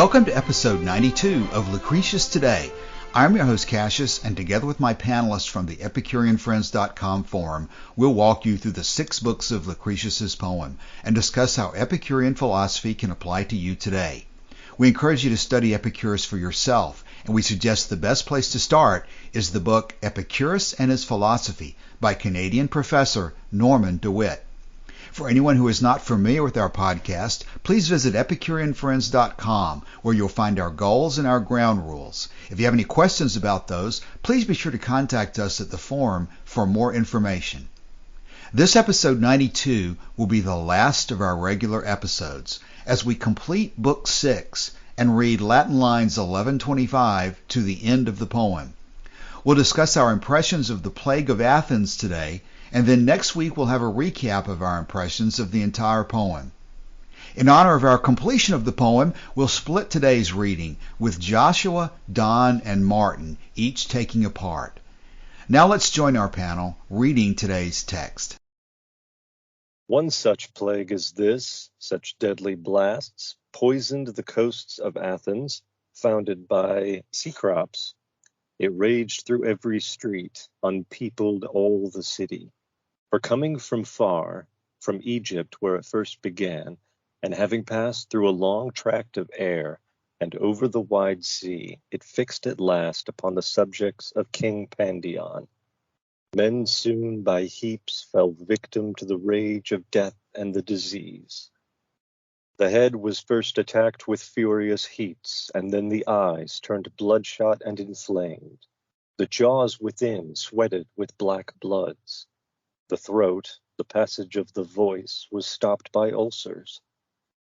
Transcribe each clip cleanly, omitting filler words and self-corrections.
Welcome to episode 92 of Lucretius Today. I'm your host Cassius, and together with my panelists from the EpicureanFriends.com forum, we'll walk you through the 6 books of Lucretius's poem and discuss how Epicurean philosophy can apply to you today. We encourage you to study Epicurus for yourself, and we suggest the best place to start is the book Epicurus and His Philosophy by Canadian professor Norman DeWitt. For anyone who is not familiar with our podcast, please visit EpicureanFriends.com, where you'll find our goals and our ground rules. If you have any questions about those, please be sure to contact us at the forum for more information. This episode 92 will be the last of our regular episodes, as we complete Book 6 and read Latin lines 1125 to the end of the poem. We'll discuss our impressions of the Plague of Athens today, and then next week we'll have a recap of our impressions of the entire poem. In honor of our completion of the poem, we'll split today's reading, with Joshua, Don, and Martin each taking a part. Now let's join our panel reading today's text. One such plague as this, such deadly blasts, poisoned the coasts of Athens, founded by Cecrops. It raged through every street, unpeopled all the city. For coming from far, from Egypt where it first began, and having passed through a long tract of air, and over the wide sea, it fixed at last upon the subjects of King Pandion. Men soon by heaps fell victim to the rage of death and the disease. The head was first attacked with furious heats, and then the eyes turned bloodshot and inflamed. The jaws within sweated with black bloods. The throat, the passage of the voice, was stopped by ulcers.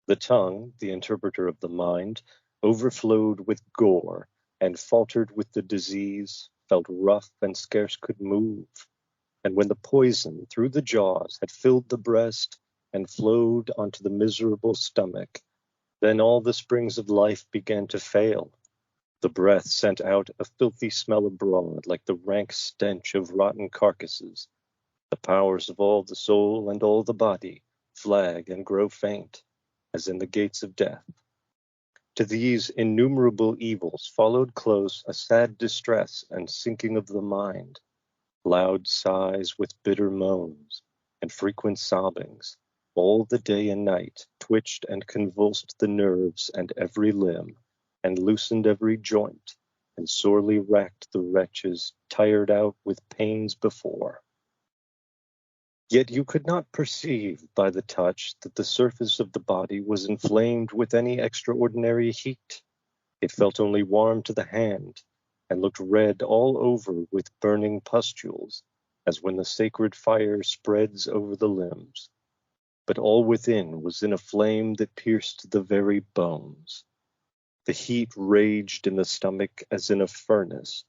The tongue, the interpreter of the mind, overflowed with gore, and faltered with the disease, felt rough and scarce could move. And when the poison through the jaws had filled the breast and flowed onto the miserable stomach, then all the springs of life began to fail. The breath sent out a filthy smell abroad, like the rank stench of rotten carcasses. The powers of all the soul and all the body flag and grow faint, as in the gates of death. To these innumerable evils followed close a sad distress and sinking of the mind, loud sighs with bitter moans, and frequent sobbings. All the day and night twitched and convulsed the nerves and every limb, and loosened every joint, and sorely racked the wretches, tired out with pains before. Yet you could not perceive by the touch that the surface of the body was inflamed with any extraordinary heat. It felt only warm to the hand, and looked red all over with burning pustules, as when the sacred fire spreads over the limbs. But all within was in a flame that pierced the very bones. The heat raged in the stomach as in a furnace.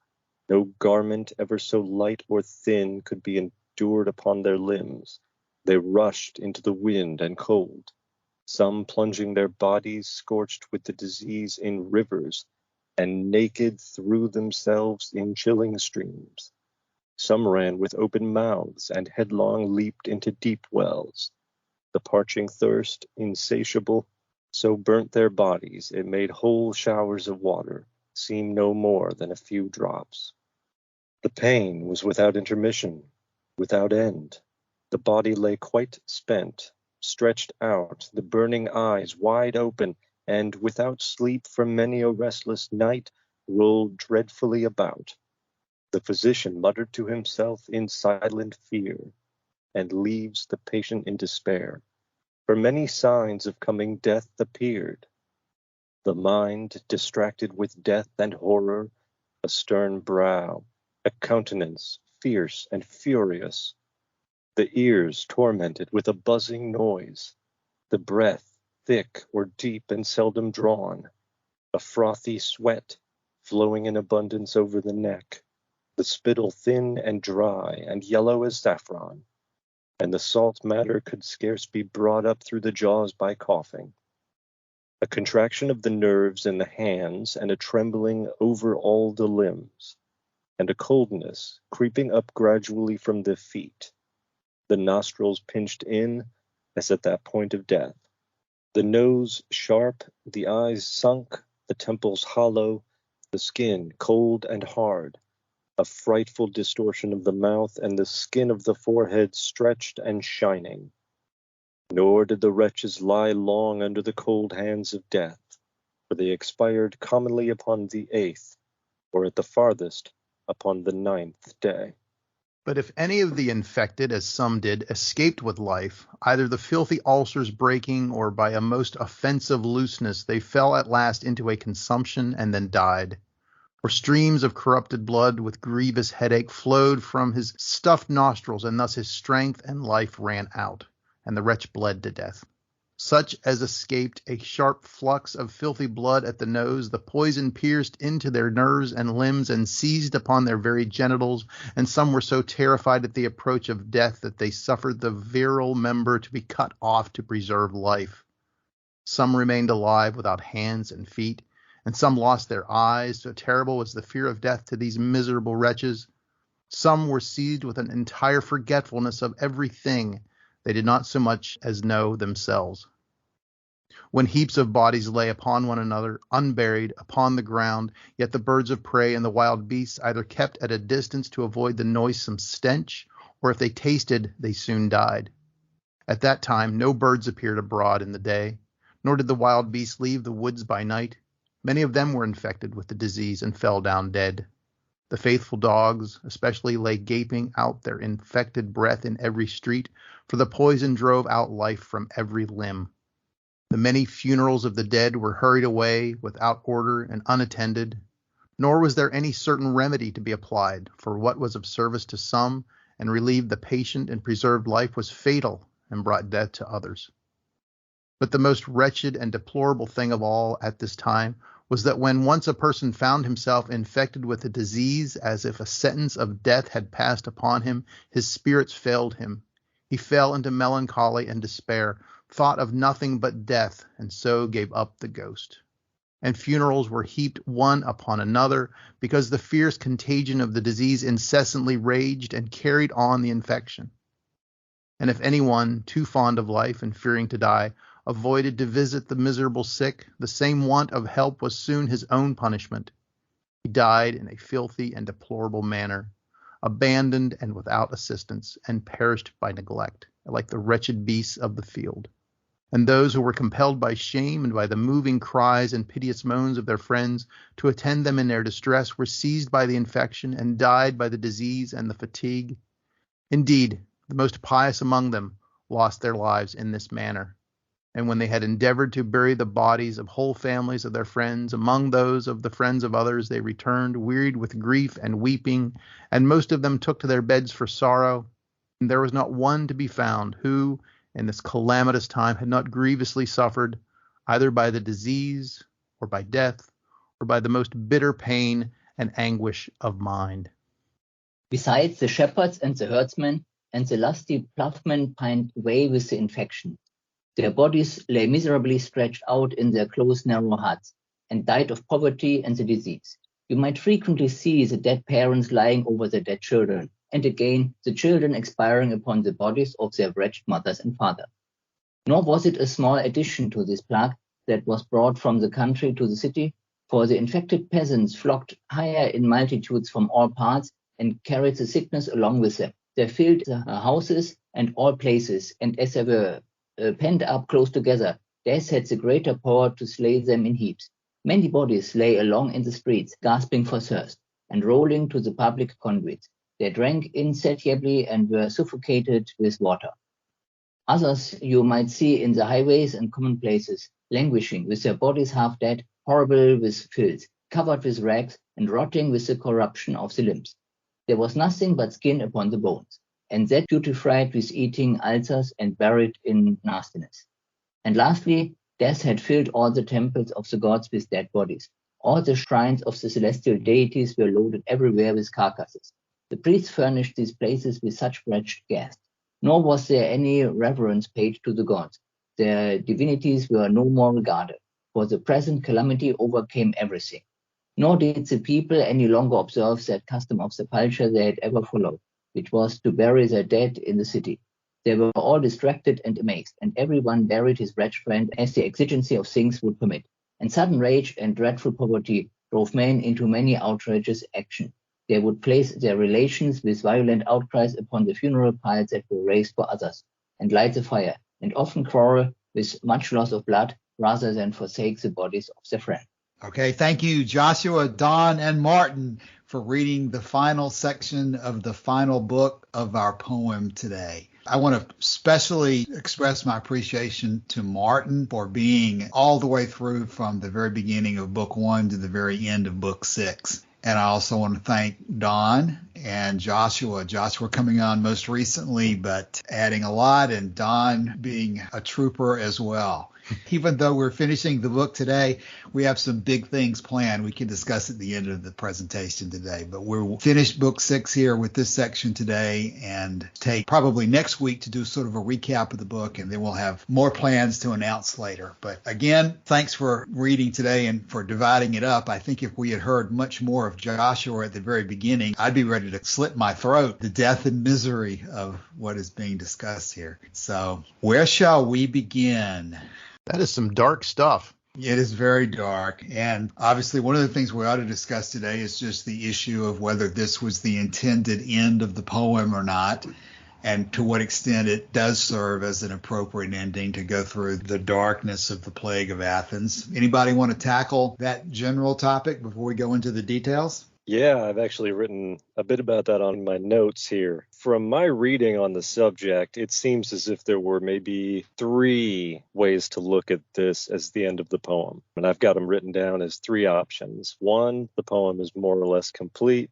No garment ever so light or thin could be endured upon their limbs. They rushed into the wind and cold, some plunging their bodies scorched with the disease in rivers, and naked threw themselves in chilling streams. Some ran with open mouths and headlong leaped into deep wells. The parching thirst, insatiable, so burnt their bodies it made whole showers of water seem no more than a few drops. The pain was without intermission, without end. The body lay quite spent, stretched out, the burning eyes wide open, and without sleep for many a restless night rolled dreadfully about. The physician muttered to himself in silent fear, and leaves the patient in despair, for many signs of coming death appeared. The mind distracted with death and horror, a stern brow, a countenance fierce and furious, the ears tormented with a buzzing noise, the breath thick or deep and seldom drawn, a frothy sweat flowing in abundance over the neck, the spittle thin and dry and yellow as saffron, and the salt matter could scarce be brought up through the jaws by coughing. A contraction of the nerves in the hands and a trembling over all the limbs, and a coldness creeping up gradually from the feet, the nostrils pinched in as at that point of death, the nose sharp, the eyes sunk, the temples hollow, the skin cold and hard, a frightful distortion of the mouth, and the skin of the forehead stretched and shining. Nor did the wretches lie long under the cold hands of death, for they expired commonly upon the 8th, or at the farthest upon the 9th day. But if any of the infected, as some did, escaped with life, either the filthy ulcers breaking or by a most offensive looseness, they fell at last into a consumption and then died. For streams of corrupted blood with grievous headache flowed from his stuffed nostrils, and thus his strength and life ran out, and the wretch bled to death. Such as escaped a sharp flux of filthy blood at the nose, the poison pierced into their nerves and limbs and seized upon their very genitals, and some were so terrified at the approach of death that they suffered the virile member to be cut off to preserve life. Some remained alive without hands and feet, and some lost their eyes, so terrible was the fear of death to these miserable wretches. Some were seized with an entire forgetfulness of everything they did not so much as know themselves. When heaps of bodies lay upon one another, unburied, upon the ground, yet the birds of prey and the wild beasts either kept at a distance to avoid the noisome stench, or if they tasted, they soon died. At that time no birds appeared abroad in the day, nor did the wild beasts leave the woods by night. Many of them were infected with the disease and fell down dead. The faithful dogs especially lay gaping out their infected breath in every street, for the poison drove out life from every limb. The many funerals of the dead were hurried away without order and unattended, nor was there any certain remedy to be applied, for what was of service to some and relieved the patient and preserved life was fatal and brought death to others. But the most wretched and deplorable thing of all at this time was that when once a person found himself infected with a disease, as if a sentence of death had passed upon him, his spirits failed him. He fell into melancholy and despair, thought of nothing but death, and so gave up the ghost. And funerals were heaped one upon another, because the fierce contagion of the disease incessantly raged and carried on the infection. And if anyone, too fond of life and fearing to die, avoided to visit the miserable sick, the same want of help was soon his own punishment. He died in a filthy and deplorable manner, abandoned and without assistance, and perished by neglect, like the wretched beasts of the field. And those who were compelled by shame and by the moving cries and piteous moans of their friends to attend them in their distress were seized by the infection and died by the disease and the fatigue. Indeed, the most pious among them lost their lives in this manner. And when they had endeavored to bury the bodies of whole families of their friends among those of the friends of others, they returned, wearied with grief and weeping, and most of them took to their beds for sorrow. And there was not one to be found who, in this calamitous time, had not grievously suffered, either by the disease, or by death, or by the most bitter pain and anguish of mind. Besides, the shepherds and the herdsmen and the lusty ploughmen pined away with the infection. Their bodies lay miserably stretched out in their close, narrow huts, and died of poverty and the disease. You might frequently see the dead parents lying over their dead children, and again the children expiring upon the bodies of their wretched mothers and fathers. Nor was it a small addition to this plague that was brought from the country to the city, for the infected peasants flocked higher in multitudes from all parts and carried the sickness along with them. They filled the houses and all places, and as they were pent up close together, death had the greater power to slay them in heaps. Many bodies lay along in the streets, gasping for thirst, and rolling to the public conduits. They drank insatiably and were suffocated with water. Others you might see in the highways and common places, languishing, with their bodies half dead, horrible with filth, covered with rags, and rotting with the corruption of the limbs. There was nothing but skin upon the bones, and that putrefied with eating ulcers and buried in nastiness. And lastly, death had filled all the temples of the gods with dead bodies. All the shrines of the celestial deities were loaded everywhere with carcasses. The priests furnished these places with such wretched guests. Nor was there any reverence paid to the gods. Their divinities were no more regarded, for the present calamity overcame everything. Nor did the people any longer observe that custom of sepulture they had ever followed, which was to bury their dead in the city. They were all distracted and amazed, and every one buried his wretched friend as the exigency of things would permit. And sudden rage and dreadful poverty drove men into many outrageous action. They would place their relations with violent outcries upon the funeral piles that were raised for others, and light the fire, and often quarrel with much loss of blood rather than forsake the bodies of their friends. Okay, thank you, Joshua, Don, and Martin, for reading the final section of the final book of our poem today. I want to especially express my appreciation to Martin for being all the way through from the very beginning of book 1 to the very end of book 6. And I also want to thank Don and Joshua. Joshua coming on most recently, but adding a lot, and Don being a trooper as well. Even though we're finishing the book today, we have some big things planned. We can discuss at the end of the presentation today. But we'll finish book 6 here with this section today and take probably next week to do sort of a recap of the book, and then we'll have more plans to announce later. But again, thanks for reading today and for dividing it up. I think if we had heard much more of Joshua at the very beginning, I'd be ready to slit my throat, the death and misery of what is being discussed here. So where shall we begin? That is some dark stuff. It is very dark. And obviously one of the things we ought to discuss today is just the issue of whether this was the intended end of the poem or not, and to what extent it does serve as an appropriate ending to go through the darkness of the Plague of Athens. Anybody want to tackle that general topic before we go into the details? Yeah, I've actually written a bit about that on my notes here. From my reading on the subject, it seems as if there were maybe 3 ways to look at this as the end of the poem. And I've got them written down as 3 options. 1, the poem is more or less complete.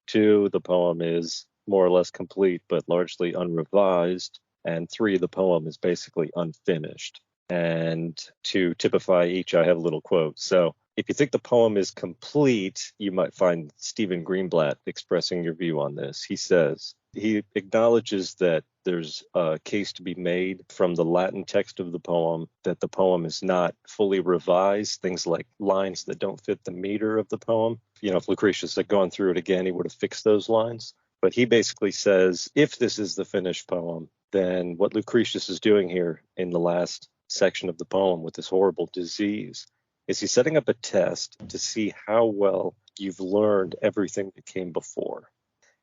2, the poem is more or less complete but largely unrevised. And 3, the poem is basically unfinished. And to typify each, I have a little quote. So if you think the poem is complete, you might find Stephen Greenblatt expressing your view on this. He says, he acknowledges that there's a case to be made from the Latin text of the poem that the poem is not fully revised, things like lines that don't fit the meter of the poem. If Lucretius had gone through it again, he would have fixed those lines. But he basically says, if this is the finished poem, then what Lucretius is doing here in the last section of the poem with this horrible disease is he's setting up a test to see how well you've learned everything that came before.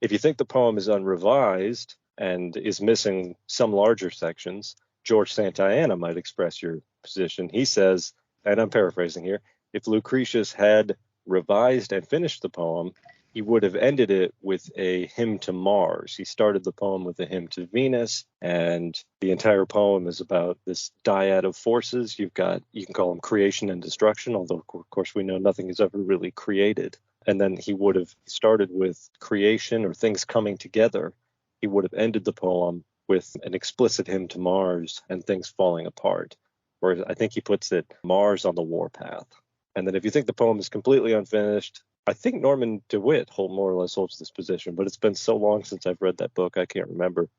If you think the poem is unrevised and is missing some larger sections, George Santayana might express your position. He says, and I'm paraphrasing here, if Lucretius had revised and finished the poem, he would have ended it with a hymn to Mars. He started the poem with a hymn to Venus, and the entire poem is about this dyad of forces. You can call them creation and destruction, although of course we know nothing is ever really created. And then he would have started with creation or things coming together. He would have ended the poem with an explicit hymn to Mars and things falling apart. Whereas I think he puts it Mars on the warpath. And then if you think the poem is completely unfinished, I think Norman DeWitt more or less holds this position, but it's been so long since I've read that book, I can't remember.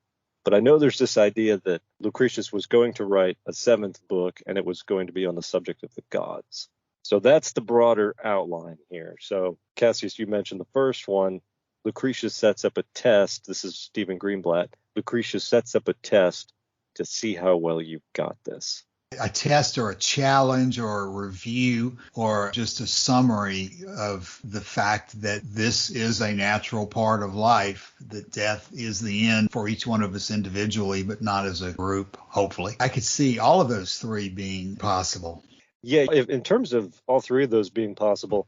But I know there's this idea that Lucretius was going to write a 7th book, and it was going to be on the subject of the gods. So that's the broader outline here. So, Cassius, you mentioned the first one. Lucretius sets up a test. This is Stephen Greenblatt. Lucretius sets up a test to see how well you've got this. A test or a challenge or a review or just a summary of the fact that this is a natural part of life, that death is the end for each one of us individually, but not as a group, hopefully. I could see all of those 3 being possible. Yeah, in terms of all 3 of those being possible,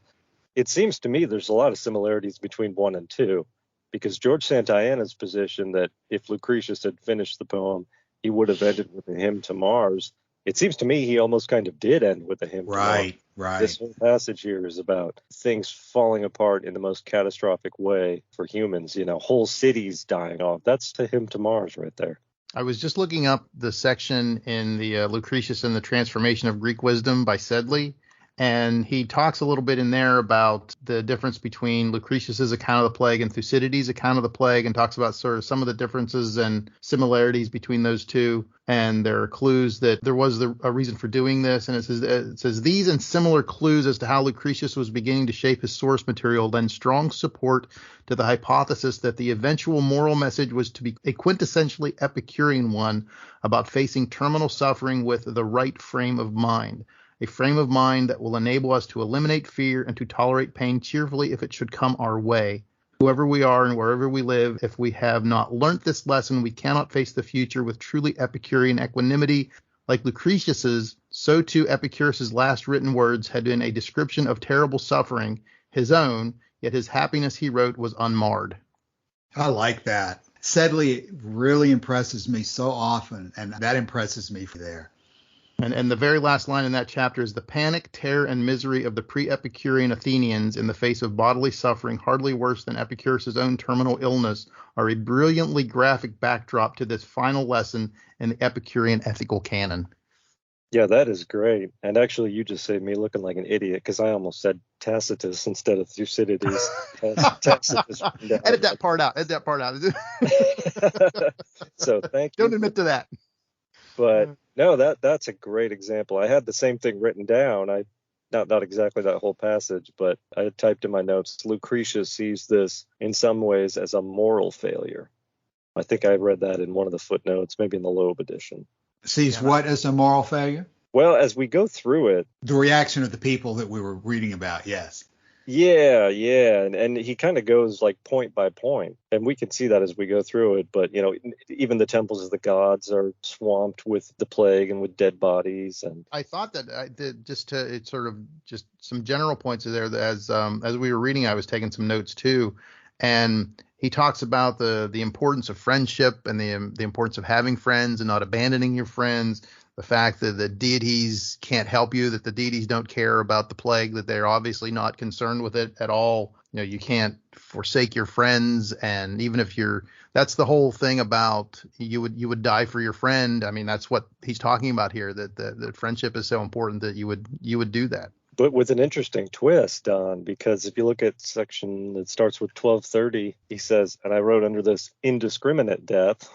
it seems to me there's a lot of similarities between 1 and 2, because George Santayana's position that if Lucretius had finished the poem, he would have ended with a hymn to Mars. It seems to me he almost kind of did end with a hymn. Right. This whole passage here is about things falling apart in the most catastrophic way for humans, whole cities dying off. That's the hymn to Mars right there. I was just looking up the section in the Lucretius and the Transformation of Greek Wisdom by Sedley, and he talks a little bit in there about the difference between Lucretius's account of the plague and Thucydides' account of the plague, and talks about sort of some of the differences and similarities between those two. And there are clues that there was a reason for doing this. And it says these and similar clues as to how Lucretius was beginning to shape his source material lend strong support to the hypothesis that the eventual moral message was to be a quintessentially Epicurean one about facing terminal suffering with the right frame of mind. a frame of mind that will enable us to eliminate fear and to tolerate pain cheerfully if it should come our way. Whoever we are and wherever we live, if we have not learnt this lesson, we cannot face the future with truly Epicurean equanimity. Like Lucretius's, so too Epicurus's last written words had been a description of terrible suffering, his own, yet his happiness, he wrote, was unmarred. I like that. Sedley really impresses me so often, and that impresses me there. And the very last line in that chapter is, the panic, terror, and misery of the pre-Epicurean Athenians in the face of bodily suffering, hardly worse than Epicurus's own terminal illness, are a brilliantly graphic backdrop to this final lesson in the Epicurean ethical canon. Yeah, that is great. And actually, you just saved me looking like an idiot because I almost said Tacitus instead of Thucydides. Tacitus. Edit that part out. So thank you. Don't admit to that. But no, that's a great example. I had the same thing written down. Not exactly that whole passage, but I had typed in my notes, Lucretius sees this in some ways as a moral failure. I think I read that in one of the footnotes, maybe in the Loeb edition. Sees what as a moral failure? Well, as we go through it. The reaction of the people that we were reading about, yes. Yeah. And he kind of goes like point by point. And we can see that as we go through it. But, even the temples of the gods are swamped with the plague and with dead bodies. And I thought that I did it's sort of just some general points there that as we were reading, I was taking some notes too. And he talks about the importance of friendship and the importance of having friends and not abandoning your friends. The fact that the deities can't help you, that the deities don't care about the plague, that they're obviously not concerned with it at all. You can't forsake your friends. And even if that's the whole thing about you would die for your friend. I mean, that's what he's talking about here, that friendship is so important that you would do that. But with an interesting twist, Don, because if you look at section that starts with 1230, he says, and I wrote under this, indiscriminate death.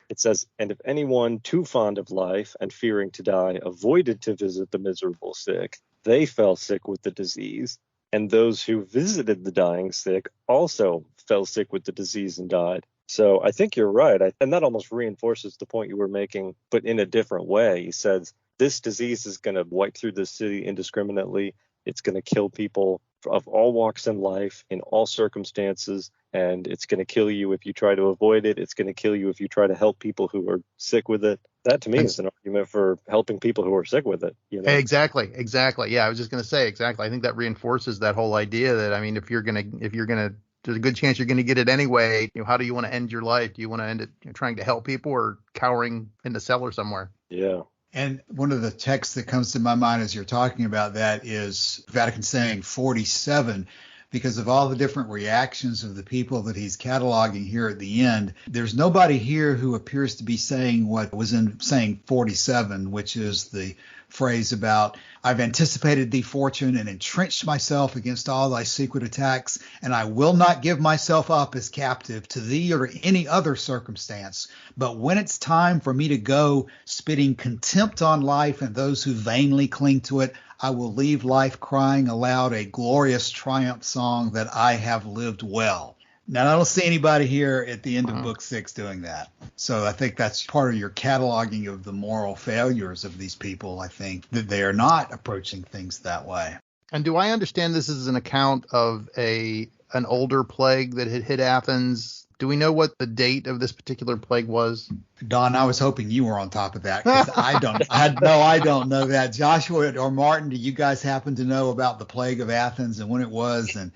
It says, and if anyone too fond of life and fearing to die avoided to visit the miserable sick, they fell sick with the disease. And those who visited the dying sick also fell sick with the disease and died. So I think you're right. And that almost reinforces the point you were making, but in a different way. He says, this disease is going to wipe through the city indiscriminately. It's going to kill people of all walks in life, in all circumstances, and it's going to kill you if you try to avoid it. It's going to kill you if you try to help people who are sick with it. That, to me, is an argument for helping people who are sick with it. Exactly. Yeah, I was just going to say exactly. I think that reinforces that whole idea that, I mean, if you're gonna, there's a good chance you're going to get it anyway. How do you want to end your life? Do you want to end it trying to help people or cowering in the cellar somewhere? Yeah. And one of the texts that comes to my mind as you're talking about that is Vatican saying 47, because of all the different reactions of the people that he's cataloging here at the end. There's nobody here who appears to be saying what was in saying 47, which is the phrase about, I've anticipated thee fortune and entrenched myself against all thy secret attacks, and I will not give myself up as captive to thee or any other circumstance. But when it's time for me to go, spitting contempt on life and those who vainly cling to it, I will leave life crying aloud a glorious triumph song that I have lived well. Now, I don't see anybody here at the end of Book 6 doing that. So I think that's part of your cataloging of the moral failures of these people, I think, that they are not approaching things that way. And do I understand this is an account of an older plague that had hit Athens? Do we know what the date of this particular plague was? Don, I was hoping you were on top of that, because I don't know that. Joshua or Martin, do you guys happen to know about the Plague of Athens and when it was? And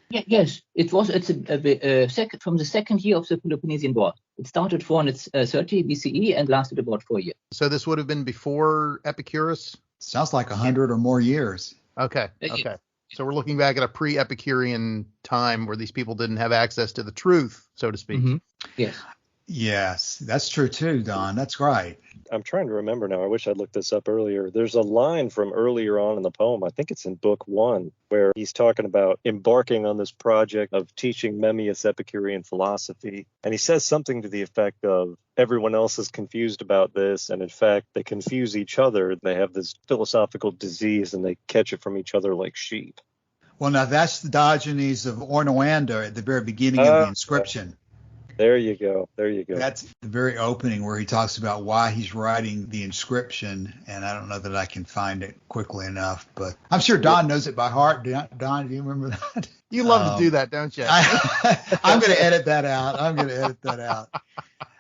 Yes, it was. It's from the second year of the Peloponnesian War. It started 430 BCE and lasted about 4 years. So this would have been before Epicurus? Sounds like 100 or more years. Okay. So we're looking back at a pre-Epicurean time where these people didn't have access to the truth, so to speak. Mm-hmm. Yes, that's true too, Don. That's right. I'm trying to remember now. I wish I'd looked this up earlier. There's a line from earlier on in the poem, I think it's in Book 1, where he's talking about embarking on this project of teaching Memmius Epicurean philosophy. And he says something to the effect of, everyone else is confused about this, and in fact, they confuse each other. They have this philosophical disease, and they catch it from each other like sheep. Well, now that's the Diogenes of Ornoanda at the very beginning of the inscription. There you go. There you go. That's the very opening where he talks about why he's writing the inscription, and I don't know that I can find it quickly enough, but I'm sure Don knows it by heart. Don, do you remember that? You love to do that, don't you? I'm going to edit that out.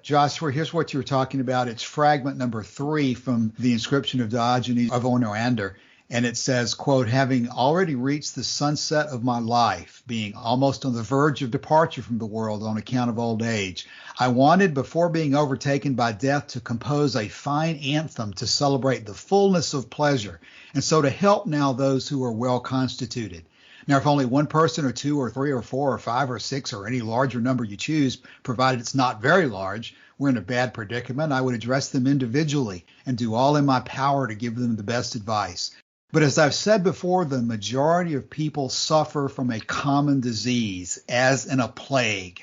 Joshua, here's what you were talking about. It's fragment number 3 from the inscription of Diogenes of Onoander. And it says, quote, having already reached the sunset of my life, being almost on the verge of departure from the world on account of old age, I wanted, before being overtaken by death, to compose a fine anthem to celebrate the fullness of pleasure, and so to help now those who are well constituted. Now, if only one person or 2 or 3 or 4 or 5 or 6 or any larger number you choose, provided it's not very large, were in a bad predicament, I would address them individually and do all in my power to give them the best advice. But as I've said before, the majority of people suffer from a common disease, as in a plague,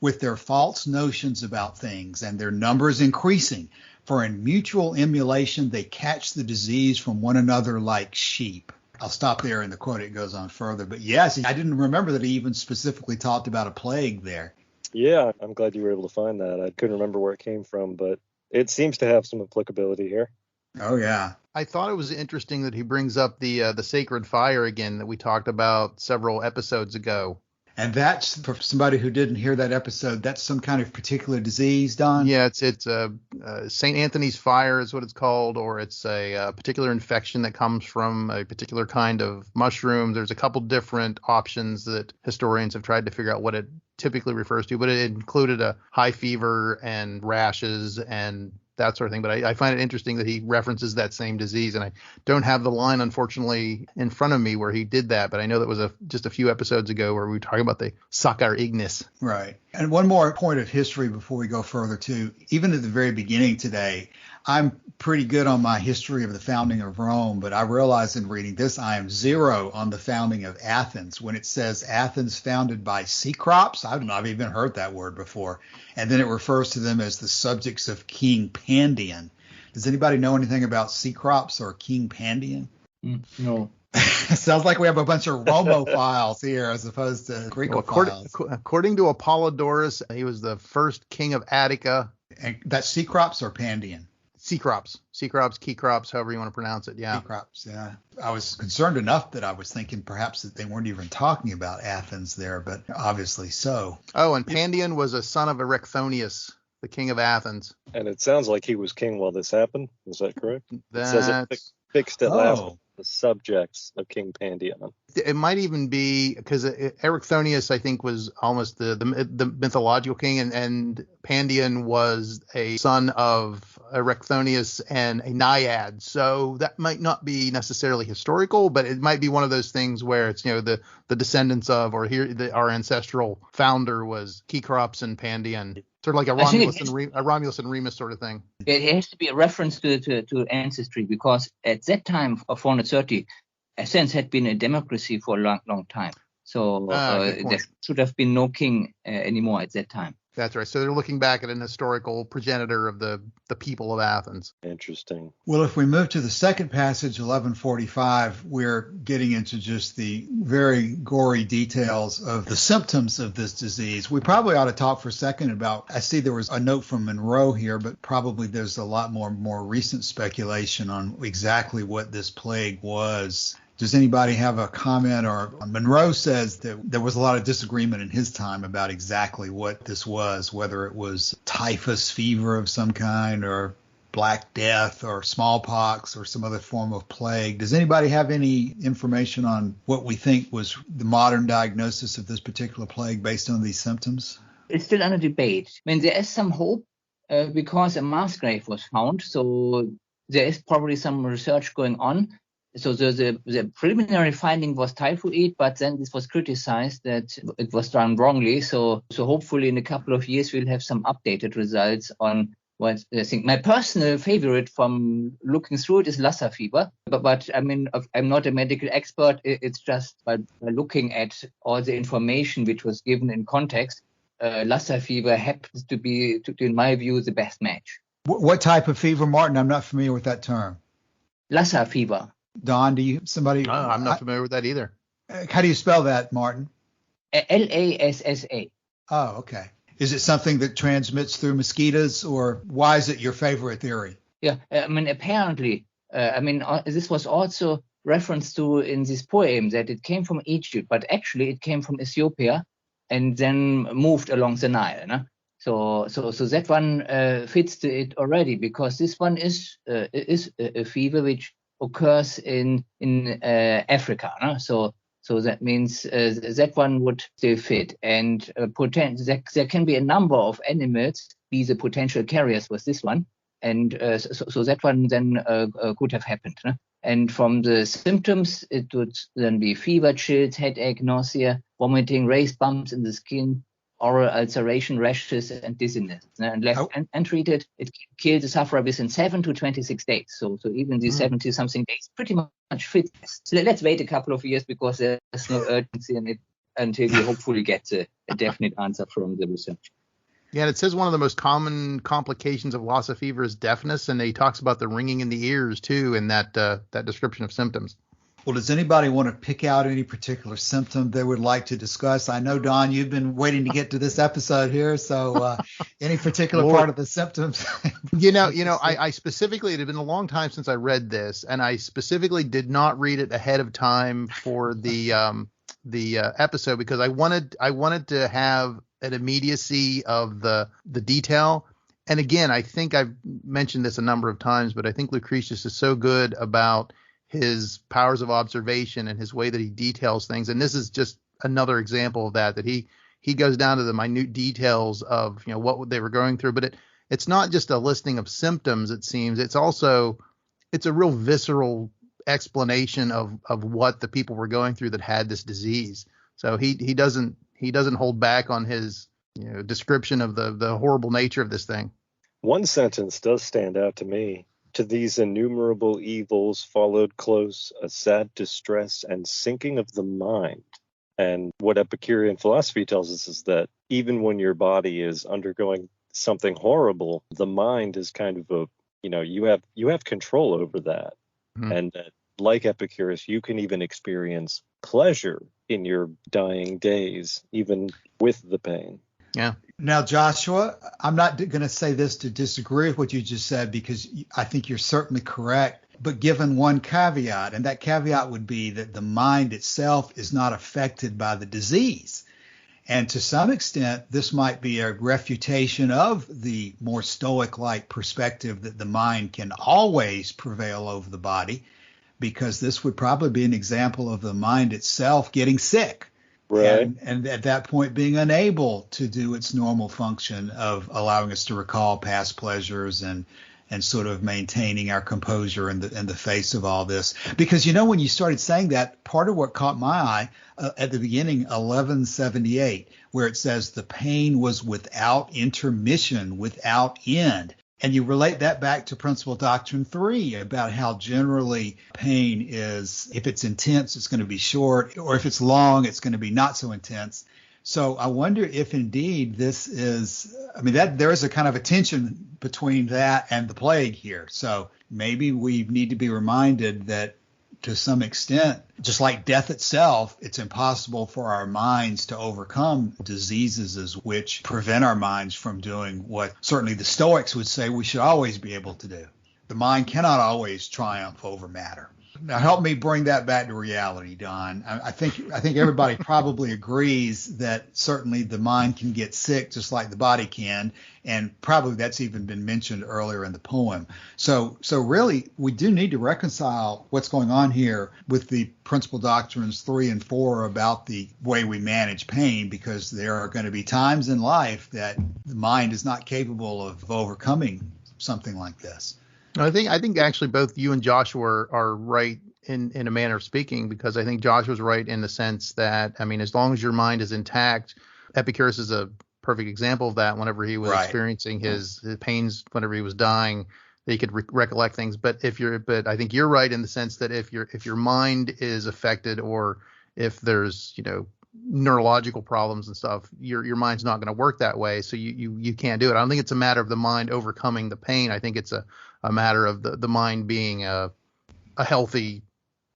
with their false notions about things and their numbers increasing. For in mutual emulation, they catch the disease from one another like sheep. I'll stop there in the quote. It goes on further. But yes, I didn't remember that he even specifically talked about a plague there. Yeah, I'm glad you were able to find that. I couldn't remember where it came from, but it seems to have some applicability here. Oh, yeah. I thought it was interesting that he brings up the sacred fire again that we talked about several episodes ago. And that's, for somebody who didn't hear that episode, that's some kind of particular disease, Don? Yeah, it's St. Anthony's fire is what it's called, or it's a particular infection that comes from a particular kind of mushroom. There's a couple different options that historians have tried to figure out what it typically refers to, but it included a high fever and rashes and that sort of thing. But I find it interesting that he references that same disease, and I don't have the line, unfortunately, in front of me where he did that, but I know that was just a few episodes ago where we were talking about the Sacar Ignis. Right. And one more point of history before we go further, too. Even at the very beginning today, I'm pretty good on my history of the founding of Rome, but I realize in reading this, I am 0 on the founding of Athens. When it says Athens founded by Cecrops, I've even heard that word before. And then it refers to them as the subjects of King Pandion. Does anybody know anything about Cecrops or King Pandion? No. Sounds like we have a bunch of Romophiles here as opposed to Grecophiles. According to Apollodorus, he was the first king of Attica. And that's Cecrops or Pandion? Cecrops, Keycrops, however you want to pronounce it. Yeah. Cecrops, yeah. I was concerned enough that I was thinking perhaps that they weren't even talking about Athens there, but obviously so. Oh, and Pandion was a son of Erecthonius, the king of Athens. And it sounds like he was king while this happened. Is that correct? It says it fixed at last the subjects of King Pandion. It might even be because Erecthonius, I think, was almost the mythological king, and Pandion was a son of Erecthonius and a naiad. So that might not be necessarily historical, but it might be one of those things where it's, the descendants of, or our ancestral founder was Cecrops and Pandion. Sort of like a Romulus and Remus sort of thing. It has to be a reference to ancestry, because at that time of 430, Athens had been a democracy for a long time. So there should have been no king anymore at that time. That's right. So they're looking back at an historical progenitor of the people of Athens. Interesting. Well, if we move to the second passage, 1145, we're getting into just the very gory details of the symptoms of this disease. We probably ought to talk for a second about, I see there was a note from Monroe here, but probably there's a lot more recent speculation on exactly what this plague was. Does anybody have a comment? Or Monroe says that there was a lot of disagreement in his time about exactly what this was, whether it was typhus fever of some kind or Black Death or smallpox or some other form of plague. Does anybody have any information on what we think was the modern diagnosis of this particular plague based on these symptoms? It's still under debate. I mean, there is some hope because a mass grave was found. So there is probably some research going on. So the preliminary finding was typhoid, but then this was criticized that it was done wrongly. So hopefully in a couple of years we'll have some updated results on what I think. My personal favorite from looking through it is Lassa fever. But I mean, I'm not a medical expert. It's just by looking at all the information which was given in context, Lassa fever happens to be, in my view, the best match. What type of fever, Martin? I'm not familiar with that term. Lassa fever. Don, do you somebody? I'm not familiar with that either. How do you spell that, Martin? Lassa. Oh, okay. Is it something that transmits through mosquitoes, or why is it your favorite theory? Yeah, apparently, this was also referenced to in this poem that it came from Egypt, but actually it came from Ethiopia and then moved along the Nile. No? So that one fits to it already, because this one is a fever which occurs in Africa. No? So that means that one would still fit, and there can be a number of animals be the potential carriers with this one, and so that one then could have happened. No? And from the symptoms, it would then be fever, chills, headache, nausea, vomiting, raised bumps in the skin, oral ulceration, rashes, and dizziness. And left untreated, it kills the sufferer within 7 to 26 days. So even these 70-something days pretty much fit. So let's wait a couple of years, because there's no urgency in it until we hopefully get a definite answer from the research. Yeah, and it says one of the most common complications of Lassa fever is deafness, and he talks about the ringing in the ears too in that description of symptoms. Well, does anybody want to pick out any particular symptom they would like to discuss? I know, Don, you've been waiting to get to this episode here, so any particular part of the symptoms? I specifically, it had been a long time since I read this, and I specifically did not read it ahead of time for the episode, because I wanted to have an immediacy of the detail. And again, I think I've mentioned this a number of times, but I think Lucretius is so good about his powers of observation and his way that he details things. And this is just another example of that he goes down to the minute details of, what they were going through. But it's not just a listing of symptoms, it seems. It's a real visceral explanation of what the people were going through that had this disease. So he doesn't hold back on his description of the horrible nature of this thing. One sentence does stand out to me. To these innumerable evils followed close a sad distress and sinking of the mind. And what Epicurean philosophy tells us is that even when your body is undergoing something horrible, the mind is kind of you have control over that. Mm-hmm. And that, like Epicurus, you can even experience pleasure in your dying days, even with the pain. Yeah. Now, Joshua, I'm not going to say this to disagree with what you just said, because I think you're certainly correct, but given one caveat, and that caveat would be that the mind itself is not affected by the disease. And to some extent, this might be a refutation of the more Stoic-like perspective that the mind can always prevail over the body, because this would probably be an example of the mind itself getting sick. Right. And at that point being unable to do its normal function of allowing us to recall past pleasures and sort of maintaining our composure in the face of all this. Because, when you started saying that, part of what caught my eye at the beginning, 1178, where it says the pain was without intermission, without end. And you relate that back to Principal Doctrine 3 about how generally pain is, if it's intense, it's going to be short, or if it's long, it's going to be not so intense. So I wonder if indeed this is, that there is a kind of a tension between that and the plague here. So maybe we need to be reminded that to some extent, just like death itself, it's impossible for our minds to overcome diseases which prevent our minds from doing what certainly the Stoics would say we should always be able to do. The mind cannot always triumph over matter. Now, help me bring that back to reality, Don. I think everybody probably agrees that certainly the mind can get sick just like the body can, and probably that's even been mentioned earlier in the poem. So really, we do need to reconcile what's going on here with the Principal Doctrines 3 and 4 about the way we manage pain, because there are going to be times in life that the mind is not capable of overcoming something like this. I think actually both you and Joshua are right in a manner of speaking, because I think Joshua's right in the sense that, as long as your mind is intact, Epicurus is a perfect example of that. Whenever he was experiencing his pains, whenever he was dying, he could recollect things. But I think you're right in the sense that if your mind is affected, or if there's, neurological problems and stuff, your mind's not going to work that way. So you can't do it. I don't think it's a matter of the mind overcoming the pain. I think it's a matter of the mind being a healthy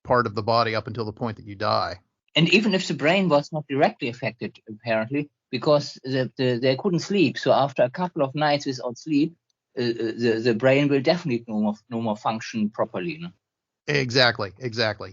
part of the body up until the point that you die. And even if the brain was not directly affected, apparently, because they couldn't sleep. So after a couple of nights without sleep, the brain will definitely no more function properly. No? Exactly.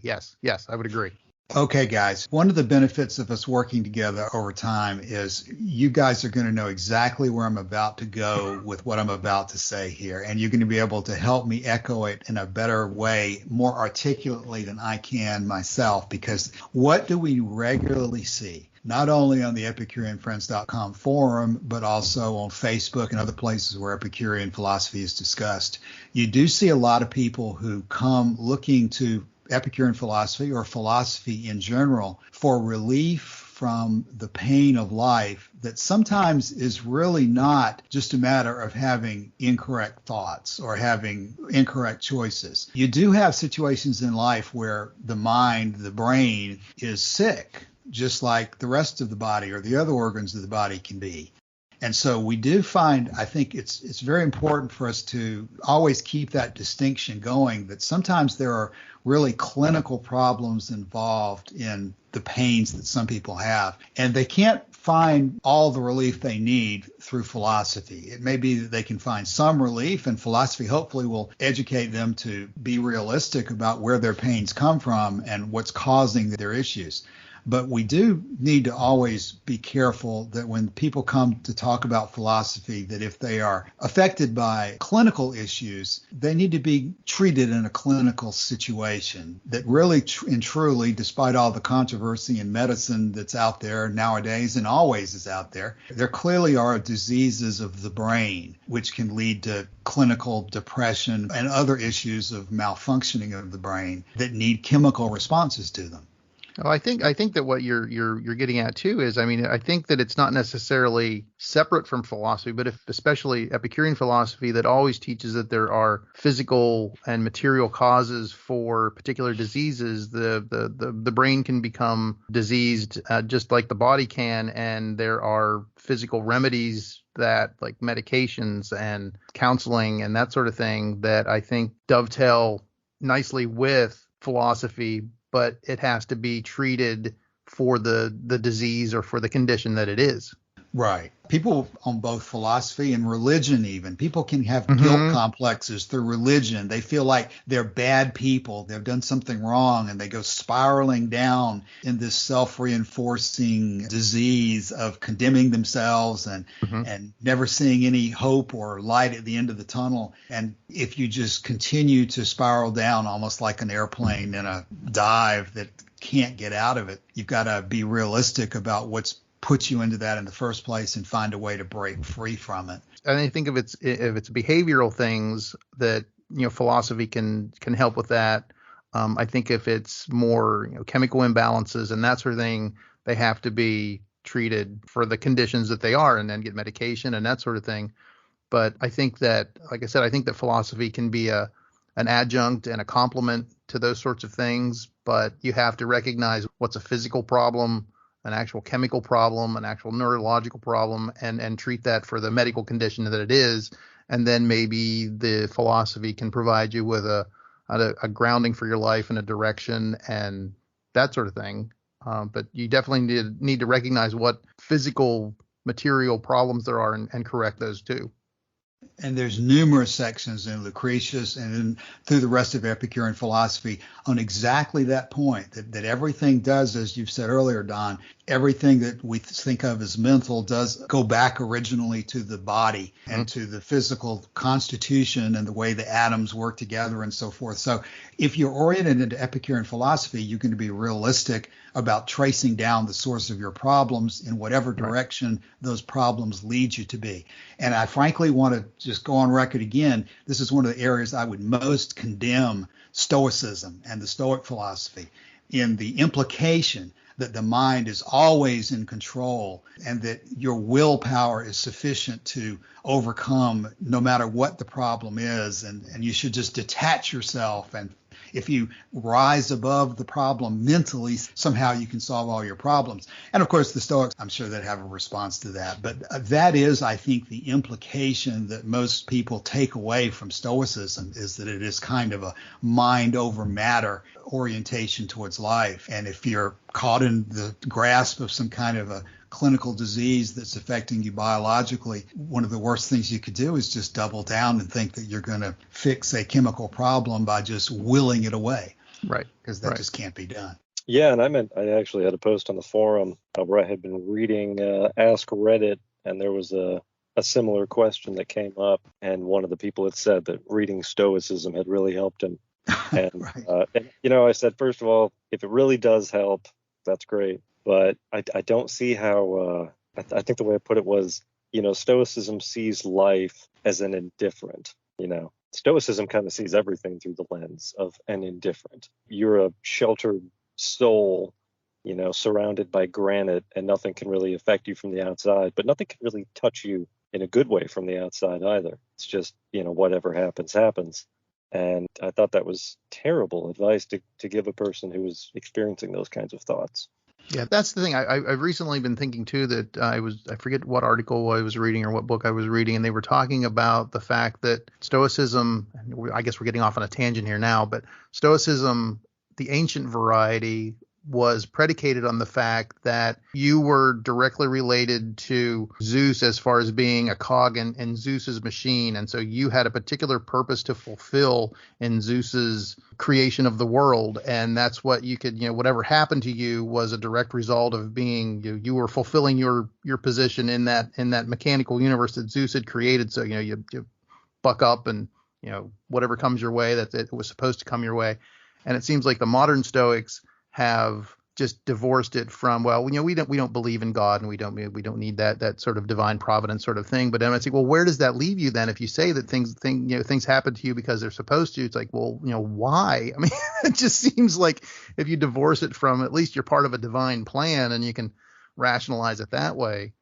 Yes, I would agree. Okay, guys, one of the benefits of us working together over time is you guys are going to know exactly where I'm about to go with what I'm about to say here, and you're going to be able to help me echo it in a better way, more articulately than I can myself, because what do we regularly see? Not only on the EpicureanFriends.com forum, but also on Facebook and other places where Epicurean philosophy is discussed. You do see a lot of people who come looking to Epicurean philosophy or philosophy in general for relief from the pain of life that sometimes is really not just a matter of having incorrect thoughts or having incorrect choices. You do have situations in life where the mind, the brain, is sick, just like the rest of the body or the other organs of the body can be. And so we do find, I think it's very important for us to always keep that distinction going, that sometimes there are really clinical problems involved in the pains that some people have, and they can't find all the relief they need through philosophy. It may be that they can find some relief, and philosophy hopefully will educate them to be realistic about where their pains come from and what's causing their issues. But we do need to always be careful that when people come to talk about philosophy, that if they are affected by clinical issues, they need to be treated in a clinical situation. That really and truly, despite all the controversy in medicine that's out there nowadays and always is out there clearly are diseases of the brain, which can lead to clinical depression and other issues of malfunctioning of the brain that need chemical responses to them. Oh, I think that what you're getting at too is, I mean, I think that it's not necessarily separate from philosophy, but especially Epicurean philosophy that always teaches that there are physical and material causes for particular diseases. The brain can become diseased just like the body can, and there are physical remedies that, like medications and counseling and that sort of thing, that I think dovetail nicely with philosophy, but it has to be treated for the disease or for the condition that it is. Right. People on both philosophy and religion, even people can have guilt complexes through religion. They feel like they're bad people. They've done something wrong, and they go spiraling down in this self-reinforcing disease of condemning themselves and never seeing any hope or light at the end of the tunnel. And if you just continue to spiral down almost like an airplane in a dive that can't get out of it, you've got to be realistic about what's put you into that in the first place and find a way to break free from it. And I think if it's behavioral things that, philosophy can help with that. I think if it's more chemical imbalances and that sort of thing, they have to be treated for the conditions that they are and then get medication and that sort of thing. But I think that, like I said, I think that philosophy can be an adjunct and a complement to those sorts of things. But you have to recognize what's a physical problem, an actual chemical problem, an actual neurological problem, and treat that for the medical condition that it is. And then maybe the philosophy can provide you with a grounding for your life and a direction and that sort of thing. But you definitely need to recognize what physical material problems there are and correct those too. And there's numerous sections in Lucretius and through the rest of Epicurean philosophy on exactly that point, that everything does, as you've said earlier, Don, everything that we think of as mental does go back originally to the body and to the physical constitution and the way the atoms work together and so forth. So if you're oriented into Epicurean philosophy, you're going to be realistic about tracing down the source of your problems in whatever direction those problems lead you to be. And I frankly want to just go on record again. This is one of the areas I would most condemn Stoicism and the Stoic philosophy, in the implication that the mind is always in control and that your willpower is sufficient to overcome no matter what the problem is. And you should just detach yourself, and if you rise above the problem mentally, somehow you can solve all your problems. And of course, the Stoics, I'm sure that have a response to that. But that is, I think, the implication that most people take away from Stoicism, is that it is kind of a mind over matter orientation towards life. And if you're caught in the grasp of some kind of a clinical disease that's affecting you biologically, one of the worst things you could do is just double down and think that you're going to fix a chemical problem by just willing it away. Right. Because that just can't be done. Yeah, and I actually had a post on the forum where I had been reading Ask Reddit, and there was a similar question that came up, and one of the people had said that reading Stoicism had really helped him. And, right. and I said, first of all, if it really does help, that's great. But I don't see how, I think the way I put it was, Stoicism sees life as an indifferent, Stoicism kind of sees everything through the lens of an indifferent. You're a sheltered soul, surrounded by granite, and nothing can really affect you from the outside, but nothing can really touch you in a good way from the outside either. It's just, whatever happens, happens. And I thought that was terrible advice to give a person who was experiencing those kinds of thoughts. Yeah, that's the thing. I've recently been thinking too that I forget what article I was reading or what book I was reading, and they were talking about the fact that Stoicism, I guess we're getting off on a tangent here now, but Stoicism, the ancient variety, was predicated on the fact that you were directly related to Zeus as far as being a cog in Zeus's machine. And so you had a particular purpose to fulfill in Zeus's creation of the world. And that's what you could, whatever happened to you was a direct result of being, you were fulfilling your position in that mechanical universe that Zeus had created. So, you buck up and, whatever comes your way, that it was supposed to come your way. And it seems like the modern Stoics have just divorced it from, we don't believe in God, and we don't need that sort of divine providence sort of thing. But then I say, well, where does that leave you then? If you say that things happen to you because they're supposed to, it's like, well, why? I mean, it just seems like if you divorce it from, at least you're part of a divine plan and you can rationalize it that way.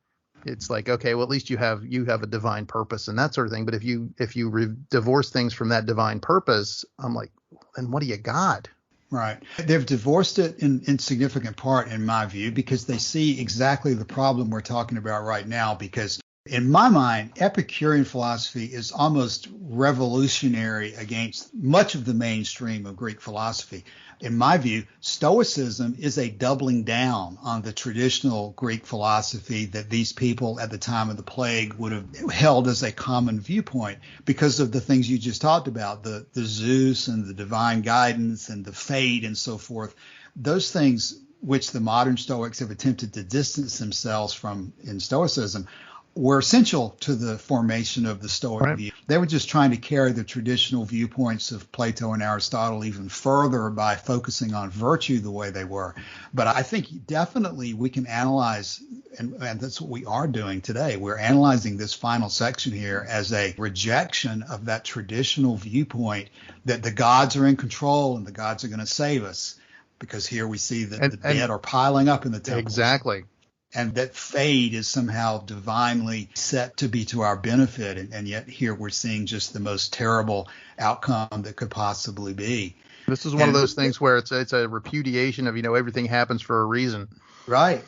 It's like, okay, well, at least you have a divine purpose and that sort of thing. But if you divorce things from that divine purpose, I'm like, then what do you got? Right. They've divorced it in significant part, in my view, because they see exactly the problem we're talking about right now. Because in my mind, Epicurean philosophy is almost revolutionary against much of the mainstream of Greek philosophy. In my view, Stoicism is a doubling down on the traditional Greek philosophy that these people at the time of the plague would have held as a common viewpoint because of the things you just talked about, the Zeus and the divine guidance and the fate and so forth. Those things which the modern Stoics have attempted to distance themselves from in Stoicism were essential to the formation of the Stoic view. They were just trying to carry the traditional viewpoints of Plato and Aristotle even further by focusing on virtue the way they were. But I think definitely we can analyze, and that's what we are doing today. We're analyzing this final section here as a rejection of that traditional viewpoint that the gods are in control and the gods are going to save us. Because here we see that the dead are piling up in the temples. Exactly. And that fate is somehow divinely set to be to our benefit. And yet here we're seeing just the most terrible outcome that could possibly be. This is one of those things where it's a repudiation of, everything happens for a reason. Right.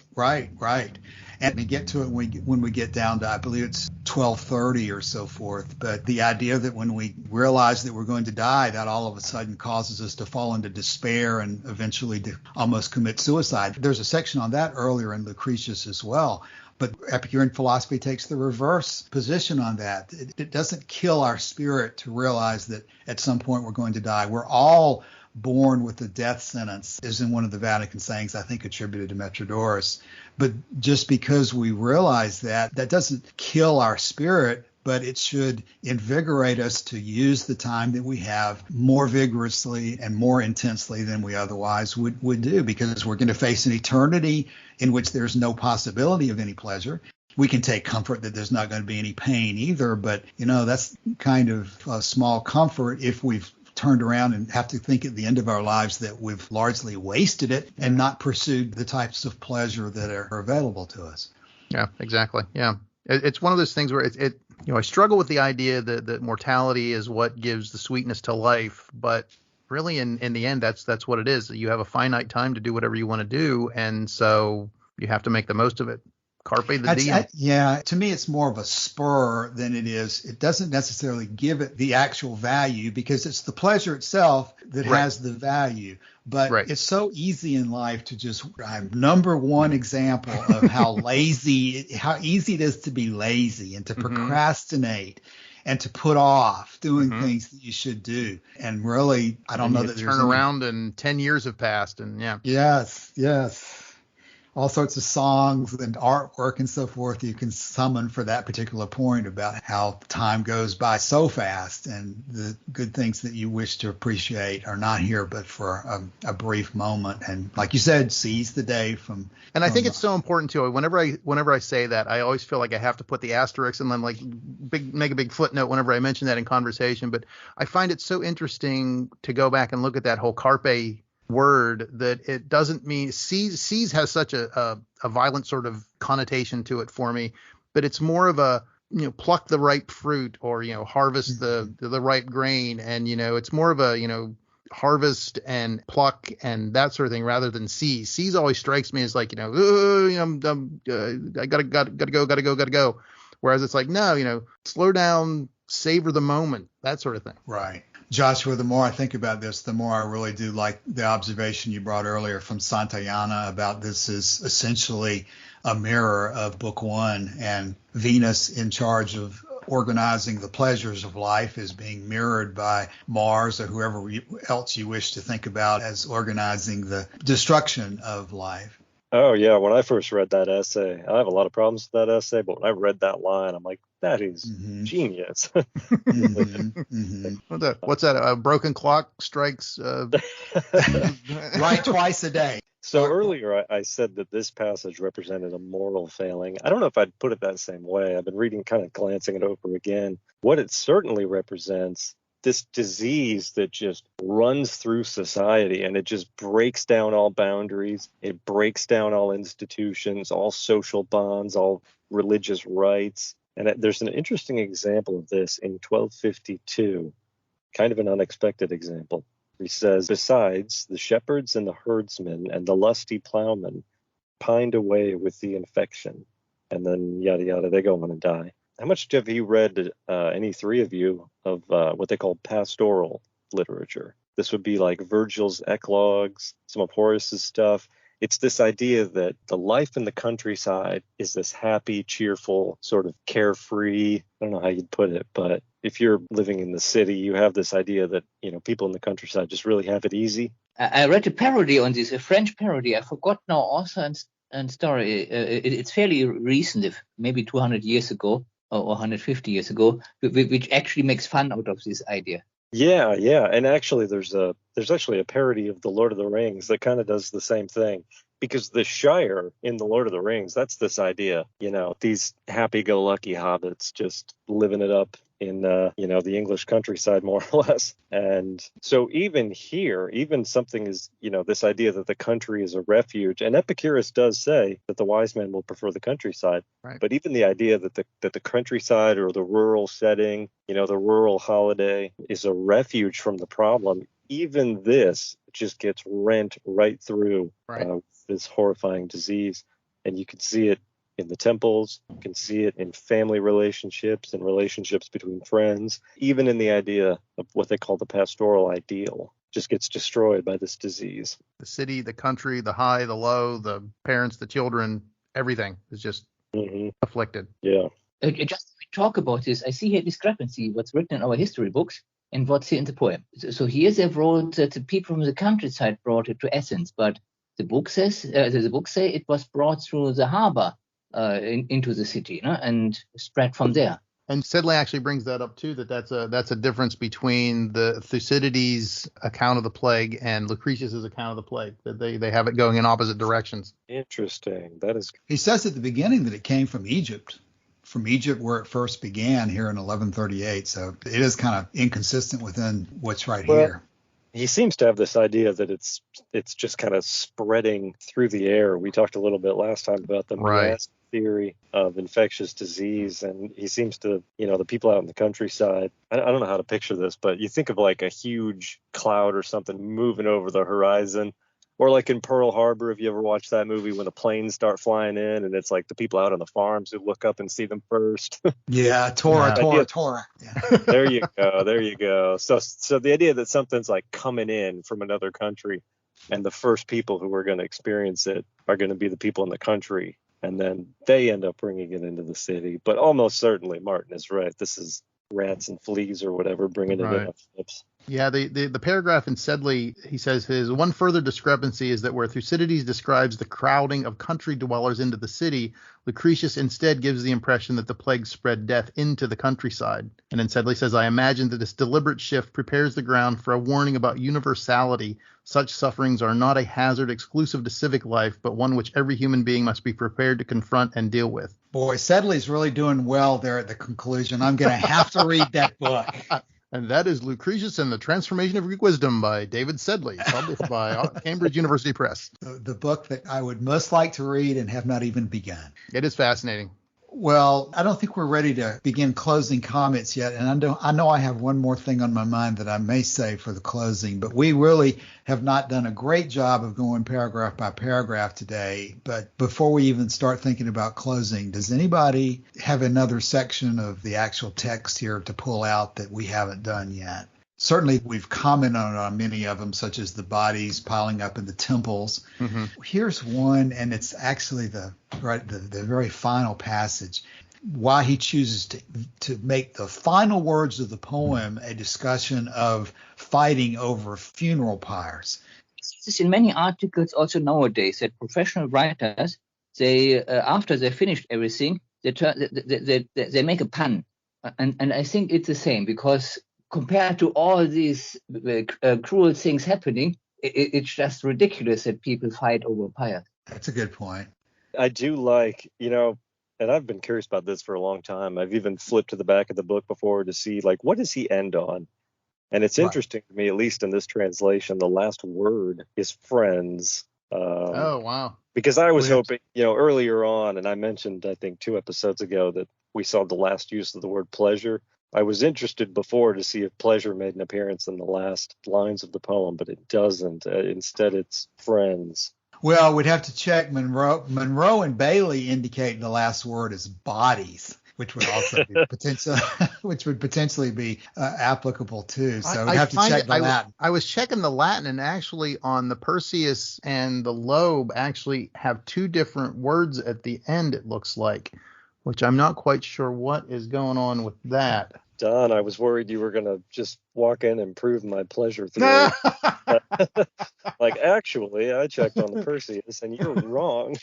And we get to it when we get down to, I believe it's 12:30 or so forth. But the idea that when we realize that we're going to die, that all of a sudden causes us to fall into despair and eventually to almost commit suicide. There's a section on that earlier in Lucretius as well. But Epicurean philosophy takes the reverse position on that. It doesn't kill our spirit to realize that at some point we're going to die. We're all born with the death sentence, is in one of the Vatican sayings, I think attributed to Metrodorus. But just because we realize that doesn't kill our spirit, but it should invigorate us to use the time that we have more vigorously and more intensely than we otherwise would do, because we're going to face an eternity in which there's no possibility of any pleasure. We can take comfort that there's not going to be any pain either, but, that's kind of a small comfort if we've turned around and have to think at the end of our lives that we've largely wasted it and not pursued the types of pleasure that are available to us. Yeah, exactly. Yeah. It's one of those things where I struggle with the idea that mortality is what gives the sweetness to life, but really in the end, that's what it is. You have a finite time to do whatever you want to do. And so you have to make the most of it Carpe the diem. Yeah, to me, it's more of a spur than it is. It doesn't necessarily give it the actual value because it's the pleasure itself that has the value. But it's so easy in life to just, number one example of how easy it is to be lazy and to procrastinate and to put off doing things that you should do. And really, I don't know that there's turn around and 10 years have passed and Yes. All sorts of songs and artwork and so forth you can summon for that particular point about how time goes by so fast and the good things that you wish to appreciate are not here but for a brief moment. And like you said, seize the day from. And I think it's so important too. Whenever I say that, I always feel like I have to put the asterisk and then make a big footnote whenever I mention that in conversation. But I find it so interesting to go back and look at that whole carpe word, that it doesn't mean seize has such a violent sort of connotation to it for me, but it's more of a, pluck the ripe fruit or, harvest the right grain. And, it's more of a, harvest and pluck and that sort of thing rather than seize. Seize always strikes me as like, I gotta go. Whereas it's like, no, slow down, savor the moment, that sort of thing. Right. Joshua, the more I think about this, the more I really do like the observation you brought earlier from Santayana about this is essentially a mirror of Book One, and Venus in charge of organizing the pleasures of life is being mirrored by Mars or whoever else you wish to think about as organizing the destruction of life. Oh, yeah. When I first read that essay, I have a lot of problems with that essay, but when I read that line, I'm like, that is genius. What's that? A broken clock strikes right twice a day. So earlier I said that this passage represented a moral failing. I don't know if I'd put it that same way. I've been reading, kind of glancing it over again. What it certainly represents, this disease that just runs through society, and it just breaks down all boundaries. It breaks down all institutions, all social bonds, all religious rights. And there's an interesting example of this in 1252, kind of an unexpected example. He says, besides, the shepherds and the herdsmen and the lusty plowmen pined away with the infection. And then yada, yada, they go on and die. How much have you read, any three of you, of what they call pastoral literature? This would be like Virgil's eclogues, some of Horace's stuff. It's this idea that the life in the countryside is this happy, cheerful, sort of carefree. I don't know how you'd put it, but if you're living in the city, you have this idea that, people in the countryside just really have it easy. I read a parody on this, a French parody. I forgot now author and story. It's fairly recent, maybe 200 years ago or 150 years ago, which actually makes fun out of this idea. Yeah. And actually, there's actually a parody of The Lord of the Rings that kind of does the same thing. Because the Shire in The Lord of the Rings, that's this idea, these happy-go-lucky hobbits just living it up in, the English countryside, more or less. And so even here, even something is, this idea that the country is a refuge. And Epicurus does say that the wise men will prefer the countryside. Right. But even the idea that the countryside or the rural setting, the rural holiday is a refuge from the problem, even this just gets rent right through this horrifying disease. And you can see it in the temples, you can see it in family relationships and relationships between friends, even in the idea of what they call the pastoral ideal, just gets destroyed by this disease. The city, the country, the high, the low, the parents, the children, everything is just afflicted. Yeah. Just to talk about this, I see here discrepancy, what's written in our history books and what's here in the poem. So here they wrote that the people from the countryside brought it to Athens, but the book says it was brought through the harbor into the city, and spread from there. And Sedley actually brings that up too, that's a difference between the Thucydides' account of the plague and Lucretius's account of the plague, that they have it going in opposite directions. Interesting. That is. He says at the beginning that it came from Egypt where it first began here in 1138. So it is kind of inconsistent within what's here. He seems to have this idea that it's just kind of spreading through the air. We talked a little bit last time about the mass theory of infectious disease, and he seems to, the people out in the countryside, I don't know how to picture this, but you think of like a huge cloud or something moving over the horizon. Or like in Pearl Harbor, if you ever watched that movie when the planes start flying in and it's like the people out on the farms who look up and see them first. Yeah, Tora. Yeah. There you go. There you go. So the idea that something's like coming in from another country and the first people who are going to experience it are going to be the people in the country. And then they end up bringing it into the city. But almost certainly, Martin is right. This is rats and fleas or whatever bringing it in on ships. Yeah, the paragraph in Sedley, he says his one further discrepancy is that where Thucydides describes the crowding of country dwellers into the city, Lucretius instead gives the impression that the plague spread death into the countryside. And then Sedley says, I imagine that this deliberate shift prepares the ground for a warning about universality. Such sufferings are not a hazard exclusive to civic life, but one which every human being must be prepared to confront and deal with. Boy, Sedley's really doing well there at the conclusion. I'm going to have to read that book. And that is Lucretius and the Transformation of Greek Wisdom by David Sedley, published by Cambridge University Press. The book that I would most like to read and have not even begun. It is fascinating. Well, I don't think we're ready to begin closing comments yet. And I know I have one more thing on my mind that I may say for the closing, but we really have not done a great job of going paragraph by paragraph today. But before we even start thinking about closing, does anybody have another section of the actual text here to pull out that we haven't done yet? Certainly, we've commented on many of them, such as the bodies piling up in the temples. Mm-hmm. Here's one, and it's actually the very final passage. Why he chooses to make the final words of the poem a discussion of fighting over funeral pyres. This is in many articles also nowadays that professional writers, they after they finished everything, they make a pun, and I think it's the same because compared to all these cruel things happening, it's just ridiculous that people fight over pyres. That's a good point. I do like, and I've been curious about this for a long time. I've even flipped to the back of the book before to see, like, what does he end on? And it's interesting to me, at least in this translation, the last word is friends. Oh, wow. Because I was hoping, earlier on, and I mentioned, I think 2 episodes ago, that we saw the last use of the word pleasure. I was interested before to see if pleasure made an appearance in the last lines of the poem, but it doesn't. Instead, it's friends. Well, we'd have to check. Monroe and Bailey indicate the last word is bodies, which would also be potentially be applicable too. So we'd have to check the Latin. I was checking the Latin, and actually on the Perseus and the lobe actually have 2 different words at the end, it looks like, which I'm not quite sure what is going on with that. Don, I was worried you were going to just walk in and prove my pleasure theory. Like, actually, I checked on the Perseus, and you're wrong.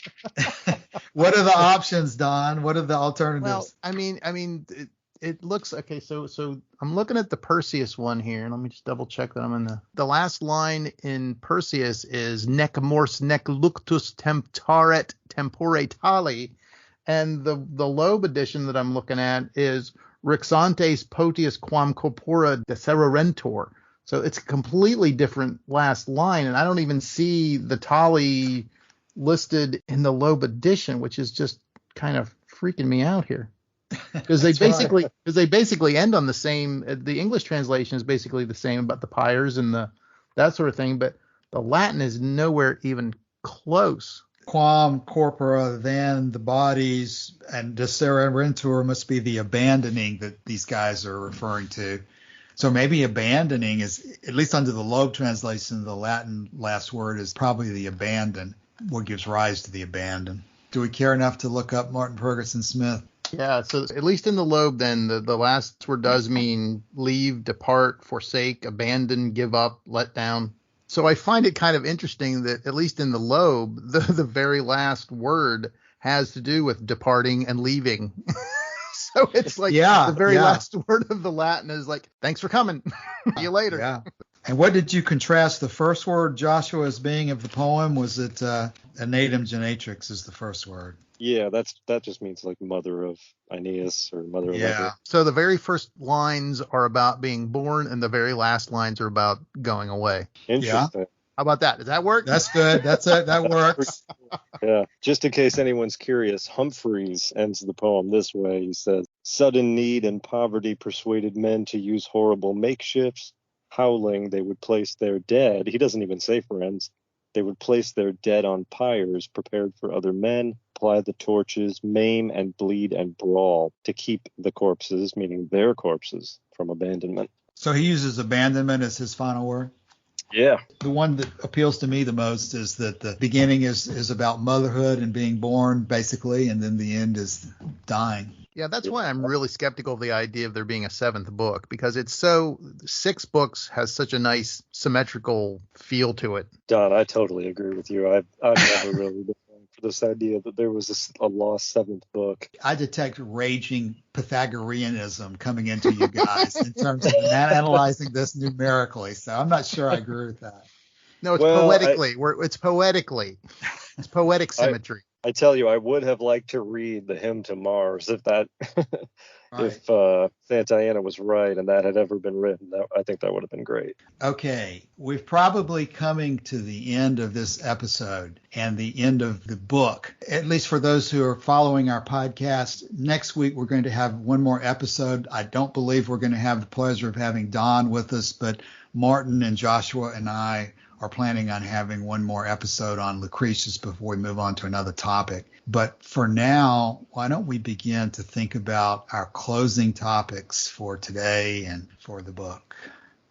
What are the options, Don? What are the alternatives? Well, I mean, it looks okay. So I'm looking at the Perseus one here, and let me just double check that I'm in the last line in Perseus is nec mors nec luctus temptaret tempore tali. And the Loeb edition that I'm looking at is Rixantes potius quam corpora decererentor. So it's a completely different last line, and I don't even see the Tali listed in the Loeb edition, which is just kind of freaking me out here. Because they basically end on the same. The English translation is basically the same about the pyres and that sort of thing, but the Latin is nowhere even close. Quam corpora, then the bodies, and decererentur must be the abandoning that these guys are referring to. So maybe abandoning is, at least under the Loeb translation, the Latin last word is probably the abandon, what gives rise to the abandon. Do we care enough to look up Martin Ferguson Smith? Yeah, so at least in the Loeb, then the last word does mean leave, depart, forsake, abandon, give up, let down. So I find it kind of interesting that at least in the Loeb, the very last word has to do with departing and leaving. So it's like the very last word of the Latin is like, thanks for coming. See you later. Yeah. And what did you contrast the first word, Joshua, as being of the poem? Was it Anatum genetrix is the first word? Yeah, that just means like mother of Aeneas or mother of Ever. So the very first lines are about being born, and the very last lines are about going away. Interesting. Yeah. How about that? Does that work? That's good. That's it. That works. Yeah. Just in case anyone's curious, Humphreys ends the poem this way. He says, sudden need and poverty persuaded men to use horrible makeshifts. Howling, they would place their dead. He doesn't even say friends They would place their dead on pyres prepared for other men, apply the torches, maim and bleed and brawl to keep the corpses, meaning their corpses, from abandonment. So he uses abandonment as his final word? Yeah. The one that appeals to me the most is that the beginning is about motherhood and being born, basically, and then the end is dying. Yeah, that's why I'm really skeptical of the idea of there being a seventh book, because 6 books has such a nice symmetrical feel to it. Don, I totally agree with you. I've never really been for this idea that there was a lost seventh book. I detect raging Pythagoreanism coming into you guys in terms of analyzing this numerically, so I'm not sure I agree with that. No, it's poetically. It's poetically. It's poetic symmetry. I tell you, I would have liked to read the Hymn to Mars if Santayana was right and that had ever been written. I think that would have been great. Okay, we're probably coming to the end of this episode and the end of the book, at least for those who are following our podcast. Next week, we're going to have one more episode. I don't believe we're going to have the pleasure of having Don with us, but Martin and Joshua and I are planning on having one more episode on Lucretius before we move on to another topic. But for now, why don't we begin to think about our closing topics for today and for the book?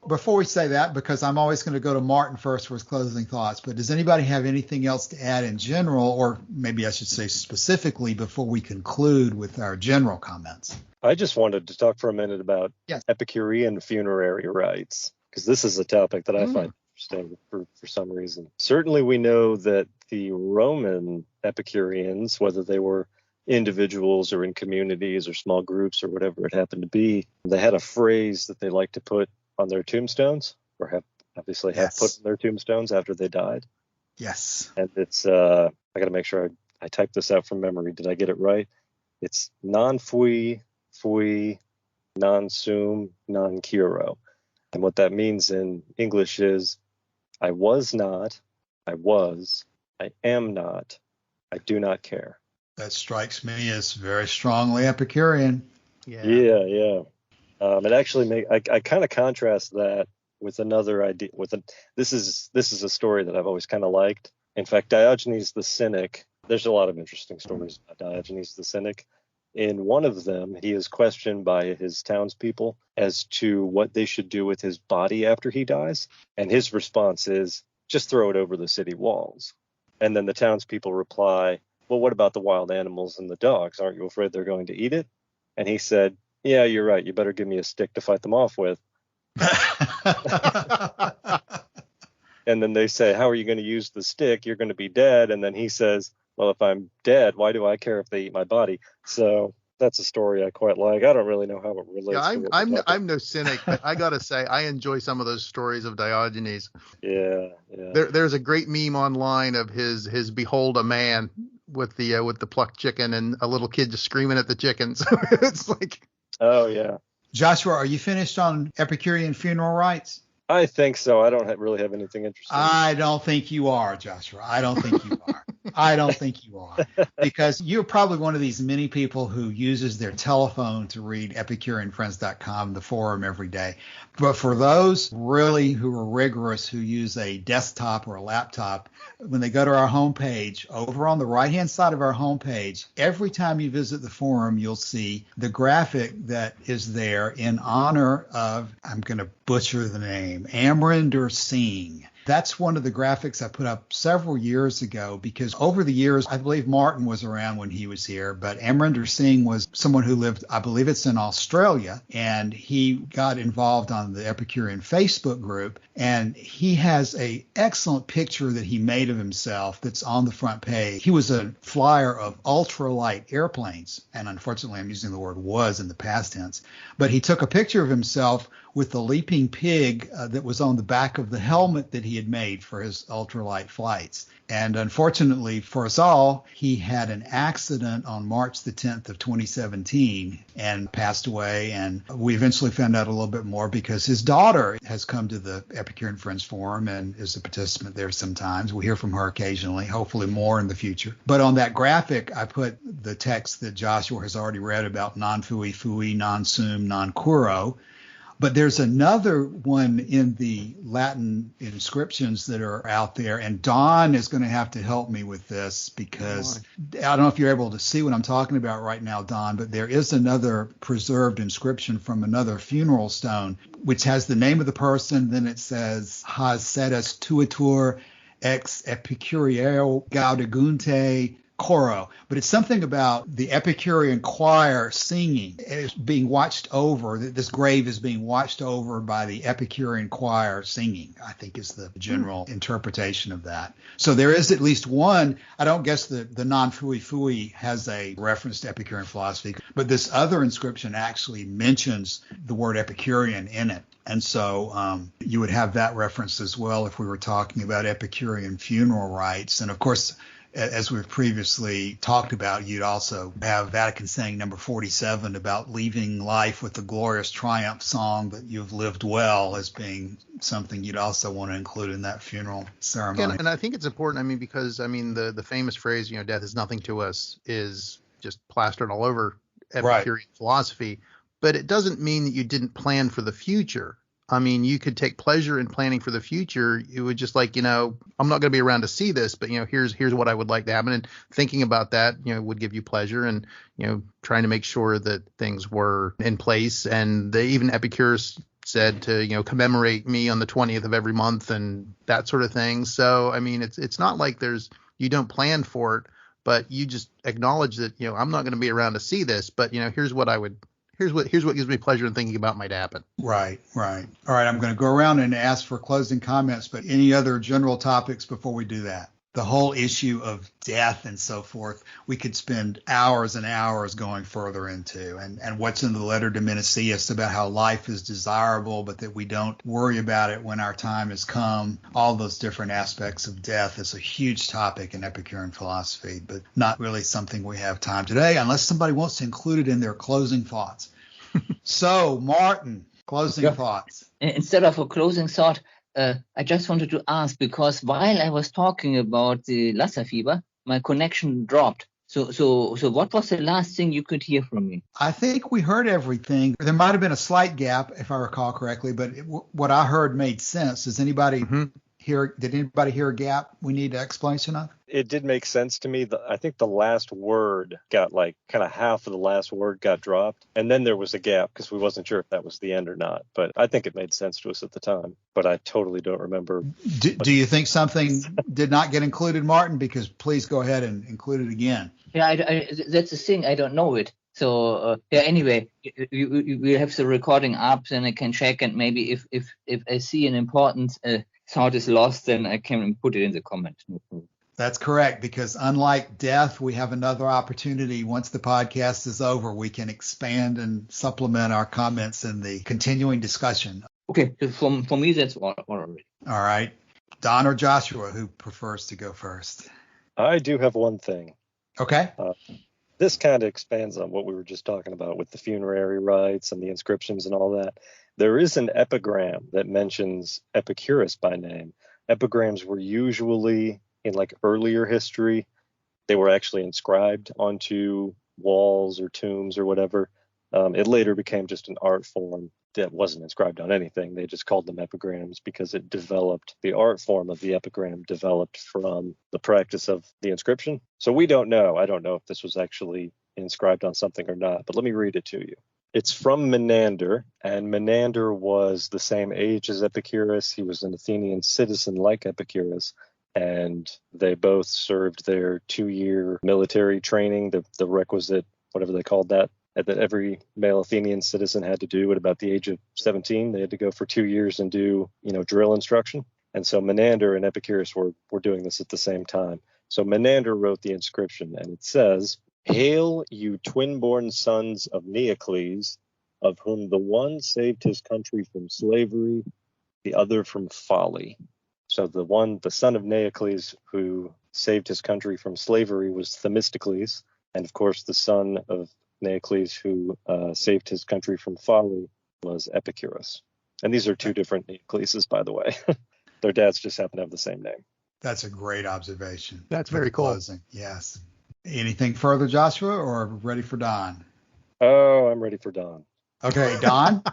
Before we say that, because I'm always going to go to Martin first for his closing thoughts, but does anybody have anything else to add in general, or maybe I should say specifically, before we conclude with our general comments? I just wanted to talk for a minute about Epicurean funerary rites, because this is a topic that I find interesting for some reason. Certainly we know that the Roman Epicureans, whether they were individuals or in communities or small groups or whatever it happened to be, they had a phrase that they liked to put on their tombstones, or have put on their tombstones after they died. Yes. And it's I got to make sure I typed this out from memory. Did I get it right? It's non fui, non sum, non curo. And what that means in English is, I was not, I was, I am not, I do not care. That strikes me as very strongly Epicurean. Yeah. It actually I kind of contrast that with another idea. This is a story that I've always kind of liked. In fact, Diogenes the Cynic. There's a lot of interesting stories about Diogenes the Cynic. In one of them, he is questioned by his townspeople as to what they should do with his body after he dies. And his response is, just throw it over the city walls. And then the townspeople reply, well, what about the wild animals and the dogs? Aren't you afraid they're going to eat it? And he said, yeah, you're right. You better give me a stick to fight them off with. And then they say, how are you going to use the stick? You're going to be dead. And then he says, well, if I'm dead, why do I care if they eat my body? So that's a story I quite like. I don't really know how it relates. Yeah, I'm no cynic, but I gotta say I enjoy some of those stories of Diogenes. Yeah. There's a great meme online of his behold a man with the plucked chicken and a little kid just screaming at the chickens. It's like, oh yeah. Joshua, are you finished on Epicurean funeral rites? I think so. I don't really have anything interesting. I don't think you are, Joshua. I don't think you are. I don't think you are, because you're probably one of these many people who uses their telephone to read EpicureanFriends.com, the forum, every day. But for those really who are rigorous, who use a desktop or a laptop, when they go to our homepage, over on the right-hand side of our homepage, every time you visit the forum, you'll see the graphic that is there in honor of, I'm going to butcher the name, Amrinder Singh. That's one of the graphics I put up several years ago, because over the years, I believe Martin was around when he was here, but Amrinder Singh was someone who lived, I believe it's in Australia, and he got involved on the Epicurean Facebook group, and he has a excellent picture that he made of himself that's on the front page. He was a flyer of ultralight airplanes, and unfortunately I'm using the word was in the past tense, but he took a picture of himself with the leaping pig that was on the back of the helmet that he had made for his ultralight flights. And unfortunately for us all, he had an accident on March the 10th of 2017 and passed away. And we eventually found out a little bit more because his daughter has come to the Epicurean Friends Forum and is a participant there sometimes. We hear from her occasionally, hopefully more in the future. But on that graphic, I put the text that Joshua has already read about non fui, non sum, non curo. But there's another one in the Latin inscriptions that are out there, and Don is going to have to help me with this because I don't know if you're able to see what I'm talking about right now, Don, but there is another preserved inscription from another funeral stone, which has the name of the person, then it says, Has sedes tuitur ex Epicureio gaudegunte coro, but it's something about the Epicurean choir singing. It's being watched over. This grave is being watched over by the Epicurean choir singing, I think is the general interpretation of that. So there is at least one. I don't guess the non-fui fui has a reference to Epicurean philosophy, but this other inscription actually mentions the word Epicurean in it. And so you would have that reference as well if we were talking about Epicurean funeral rites. And of course, as we've previously talked about, you'd also have Vatican saying number 47 about leaving life with the glorious triumph song that you've lived well as being something you'd also want to include in that funeral ceremony. And I think it's important, because the famous phrase, death is nothing to us, is just plastered all over Epicurean philosophy, but it doesn't mean that you didn't plan for the future. You could take pleasure in planning for the future. It would just I'm not going to be around to see this, but here's what I would like to happen. And thinking about that, would give you pleasure, and trying to make sure that things were in place. And even Epicurus said to commemorate me on the 20th of every month and that sort of thing. So it's not like you don't plan for it, but you just acknowledge that I'm not going to be around to see this, but here's what gives me pleasure in thinking about might happen. Right. All right, I'm going to go around and ask for closing comments, but any other general topics before we do that? The whole issue of death and so forth, we could spend hours and hours going further into, and what's in the letter to Menicius about how life is desirable, but that we don't worry about it when our time has come. All those different aspects of death is a huge topic in Epicurean philosophy, but not really something we have time today, unless somebody wants to include it in their closing thoughts. So, Martin, closing thoughts. Instead of a closing thought, I just wanted to ask, because while I was talking about the Lassa fever, my connection dropped. So what was the last thing you could hear from me? I think we heard everything. There might have been a slight gap, if I recall correctly, but what I heard made sense. Does anybody did anybody hear a gap we need an explanation of? It did make sense to me. I think the last word got kind of half of the last word got dropped. And then there was a gap because we wasn't sure if that was the end or not. But I think it made sense to us at the time. But I totally don't remember. Do you think something did not get included, Martin? Because please go ahead and include it again. Yeah, I that's the thing. I don't know it. So anyway, we have the recording up, then I can check, and maybe if I see an important thought is lost, then I can put it in the comment. That's correct, because unlike death, we have another opportunity. Once the podcast is over, we can expand and supplement our comments in the continuing discussion. Okay, for me, that's all already. All right. Don or Joshua, who prefers to go first? I do have one thing. Okay. This kind of expands on what we were just talking about with the funerary rites and the inscriptions and all that. There is an epigram that mentions Epicurus by name. Epigrams were usually, in earlier history, they were actually inscribed onto walls or tombs or whatever. It later became just an art form that wasn't inscribed on anything. They just called them epigrams because it developed, the art form of the epigram developed from the practice of the inscription. So we don't know. I don't know if this was actually inscribed on something or not, but let me read it to you. It's from Menander, and Menander was the same age as Epicurus. He was an Athenian citizen like Epicurus, and they both served their 2-year military training, the requisite, whatever they called that every male Athenian citizen had to do at about the age of 17. They had to go for 2 years and do, drill instruction. And so Menander and Epicurus were doing this at the same time. So Menander wrote the inscription, and it says, "Hail, you twin-born sons of Neocles, of whom the one saved his country from slavery, the other from folly." So the son of Neocles who saved his country from slavery was Themistocles. And of course, the son of Neocles who saved his country from folly was Epicurus. And these are two different Neocleses, by the way. Their dads just happen to have the same name. That's a great observation. That's very cool. Closing. Yes. Anything further, Joshua, or ready for Don? Oh, I'm ready for Don. Okay, Don?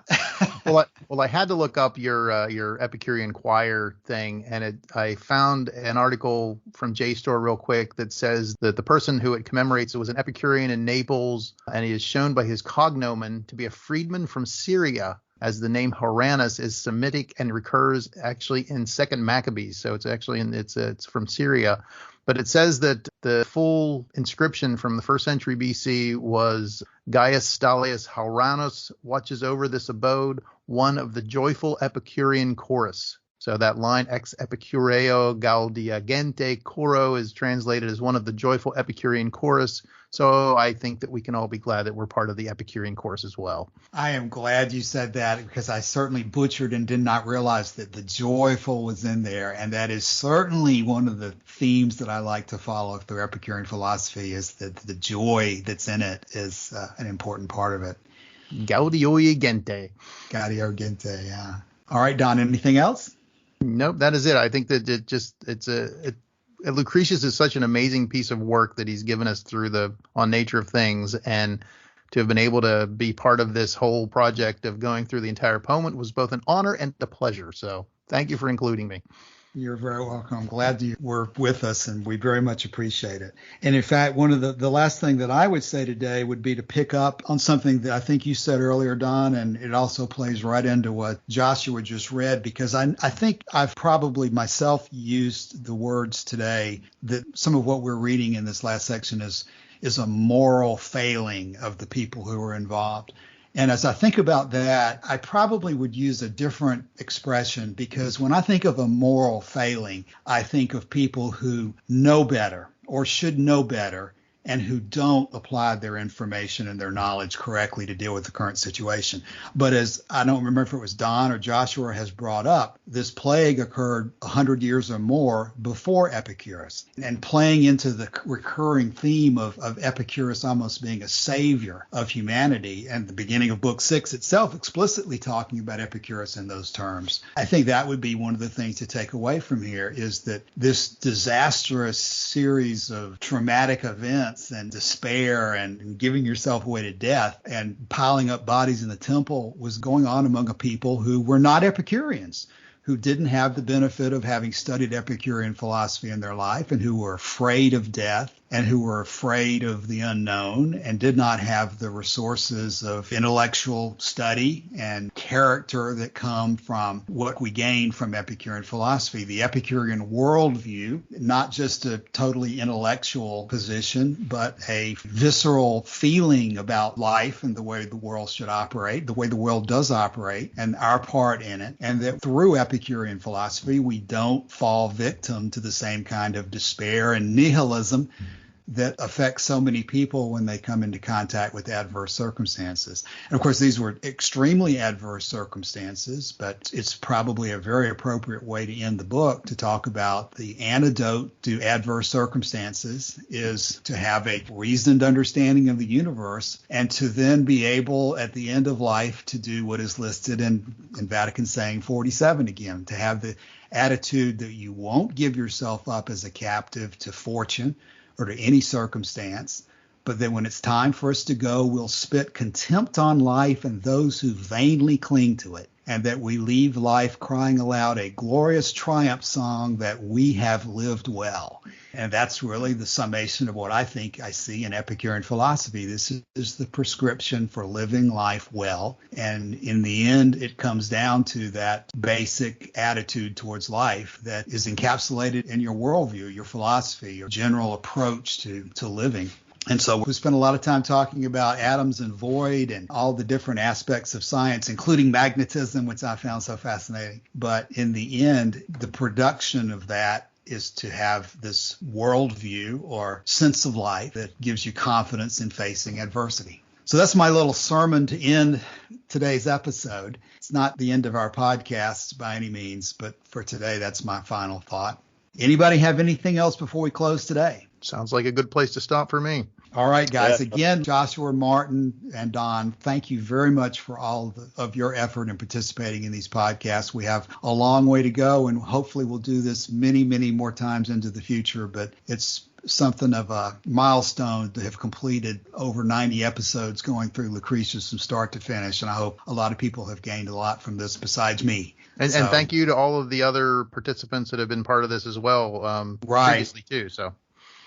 Well, I had to look up your Epicurean choir thing, and I found an article from JSTOR real quick that says that the person who it commemorates was an Epicurean in Naples, and he is shown by his cognomen to be a freedman from Syria, as the name Horanus is Semitic and recurs actually in Second Maccabees. So it's actually it's from Syria. But it says that the full inscription from the 1st century BC was Gaius Stalius Hauranus watches over this abode, one of the joyful Epicurean chorus. So that line, ex Epicureo gaudiagente coro, is translated as one of the joyful Epicurean chorus. So I think that we can all be glad that we're part of the Epicurean chorus as well. I am glad you said that, because I certainly butchered and did not realize that the joyful was in there. And that is certainly one of the themes that I like to follow through Epicurean philosophy, is that the joy that's in it is an important part of it. Gaudiagente. Gaudiagente, yeah. All right, Don, anything else? Nope, that is it. I think that Lucretius is such an amazing piece of work that he's given us through On Nature of Things, and to have been able to be part of this whole project of going through the entire poem was both an honor and a pleasure. So thank you for including me. You're very welcome. I'm glad you were with us, and we very much appreciate it. And in fact, one of the last thing that I would say today would be to pick up on something that I think you said earlier, Don, and it also plays right into what Joshua just read, because I think I've probably myself used the words today that some of what we're reading in this last section is a moral failing of the people who are involved. And as I think about that, I probably would use a different expression, because when I think of a moral failing, I think of people who know better or should know better, and who don't apply their information and their knowledge correctly to deal with the current situation. But as I don't remember if it was Don or Joshua has brought up, this plague occurred 100 years or more before Epicurus. And playing into the recurring theme of Epicurus almost being a savior of humanity, and the beginning of Book 6 itself explicitly talking about Epicurus in those terms, I think that would be one of the things to take away from here, is that this disastrous series of traumatic events and despair and giving yourself away to death and piling up bodies in the temple was going on among a people who were not Epicureans, who didn't have the benefit of having studied Epicurean philosophy in their life, and who were afraid of death, and who were afraid of the unknown, and did not have the resources of intellectual study and character that come from what we gain from Epicurean philosophy. The Epicurean worldview, not just a totally intellectual position, but a visceral feeling about life and the way the world should operate, the way the world does operate, and our part in it. And that through Epicurean philosophy, we don't fall victim to the same kind of despair and nihilism that affects so many people when they come into contact with adverse circumstances. And of course, these were extremely adverse circumstances, but it's probably a very appropriate way to end the book to talk about the antidote to adverse circumstances is to have a reasoned understanding of the universe, and to then be able at the end of life to do what is listed in Vatican Saying 47 again, to have the attitude that you won't give yourself up as a captive to fortune or to any circumstance, but that when it's time for us to go, we'll spit contempt on life and those who vainly cling to it, and that we leave life crying aloud a glorious triumph song that we have lived well. And that's really the summation of what I think I see in Epicurean philosophy. This is the prescription for living life well. And in the end, it comes down to that basic attitude towards life that is encapsulated in your worldview, your philosophy, your general approach to living. And so we spent a lot of time talking about atoms and void and all the different aspects of science, including magnetism, which I found so fascinating. But in the end, the production of that is to have this worldview or sense of life that gives you confidence in facing adversity. So that's my little sermon to end today's episode. It's not the end of our podcast by any means, but for today, that's my final thought. Anybody have anything else before we close today? Sounds like a good place to stop for me. All right, guys. Again, Joshua, Martin, and Don, thank you very much for all of your effort in participating in these podcasts. We have a long way to go, and hopefully we'll do this many, many more times into the future. But it's something of a milestone to have completed over 90 episodes going through Lucretius from start to finish, and I hope a lot of people have gained a lot from this besides me. And thank you to all of the other participants that have been part of this as well, previously too. So.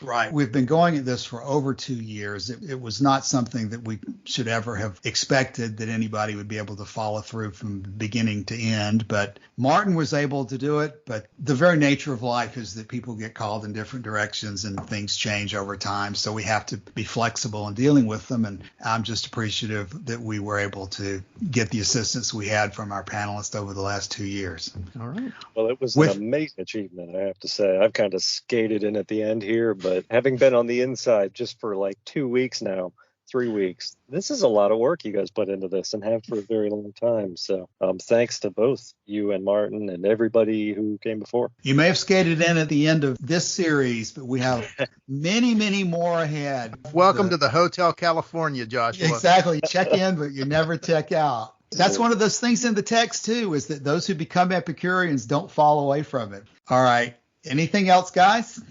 Right. We've been going at this for over 2 years. It was not something that we should ever have expected that anybody would be able to follow through from beginning to end. But Martin was able to do it. But the very nature of life is that people get called in different directions and things change over time. So we have to be flexible in dealing with them. And I'm just appreciative that we were able to get the assistance we had from our panelists over the last 2 years. All right. Well, it was an amazing achievement, I have to say. I've kind of skated in at the end here, but having been on the inside just for like 2 weeks now, 3 weeks, this is a lot of work you guys put into this and have for a very long time. So thanks to both you and Martin and everybody who came before. You may have skated in at the end of this series, but we have many, many more ahead. Welcome to the Hotel California, Joshua. Exactly. Check in, but you never check out. That's one of those things in the text, too, is that those who become Epicureans don't fall away from it. All right. Anything else, guys?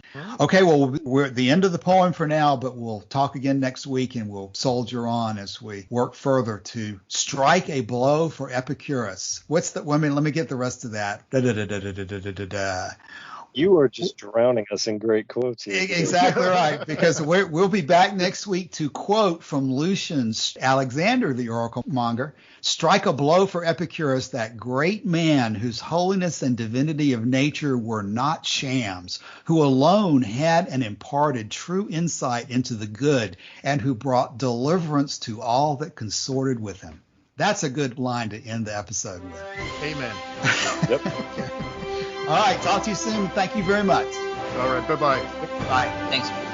Okay, well, we're at the end of the poem for now, but we'll talk again next week, and we'll soldier on as we work further to strike a blow for Epicurus. Let me get the rest of that. You are just drowning us in great quotes here. Exactly right, because we'll be back next week to quote from Lucian's Alexander the Oracle Monger, strike a blow for Epicurus, that great man whose holiness and divinity of nature were not shams, who alone had and imparted true insight into the good, and who brought deliverance to all that consorted with him. That's a good line to end the episode with. Amen. Yep. All right, talk to you soon. Thank you very much. All right, bye-bye. Bye. Thanks.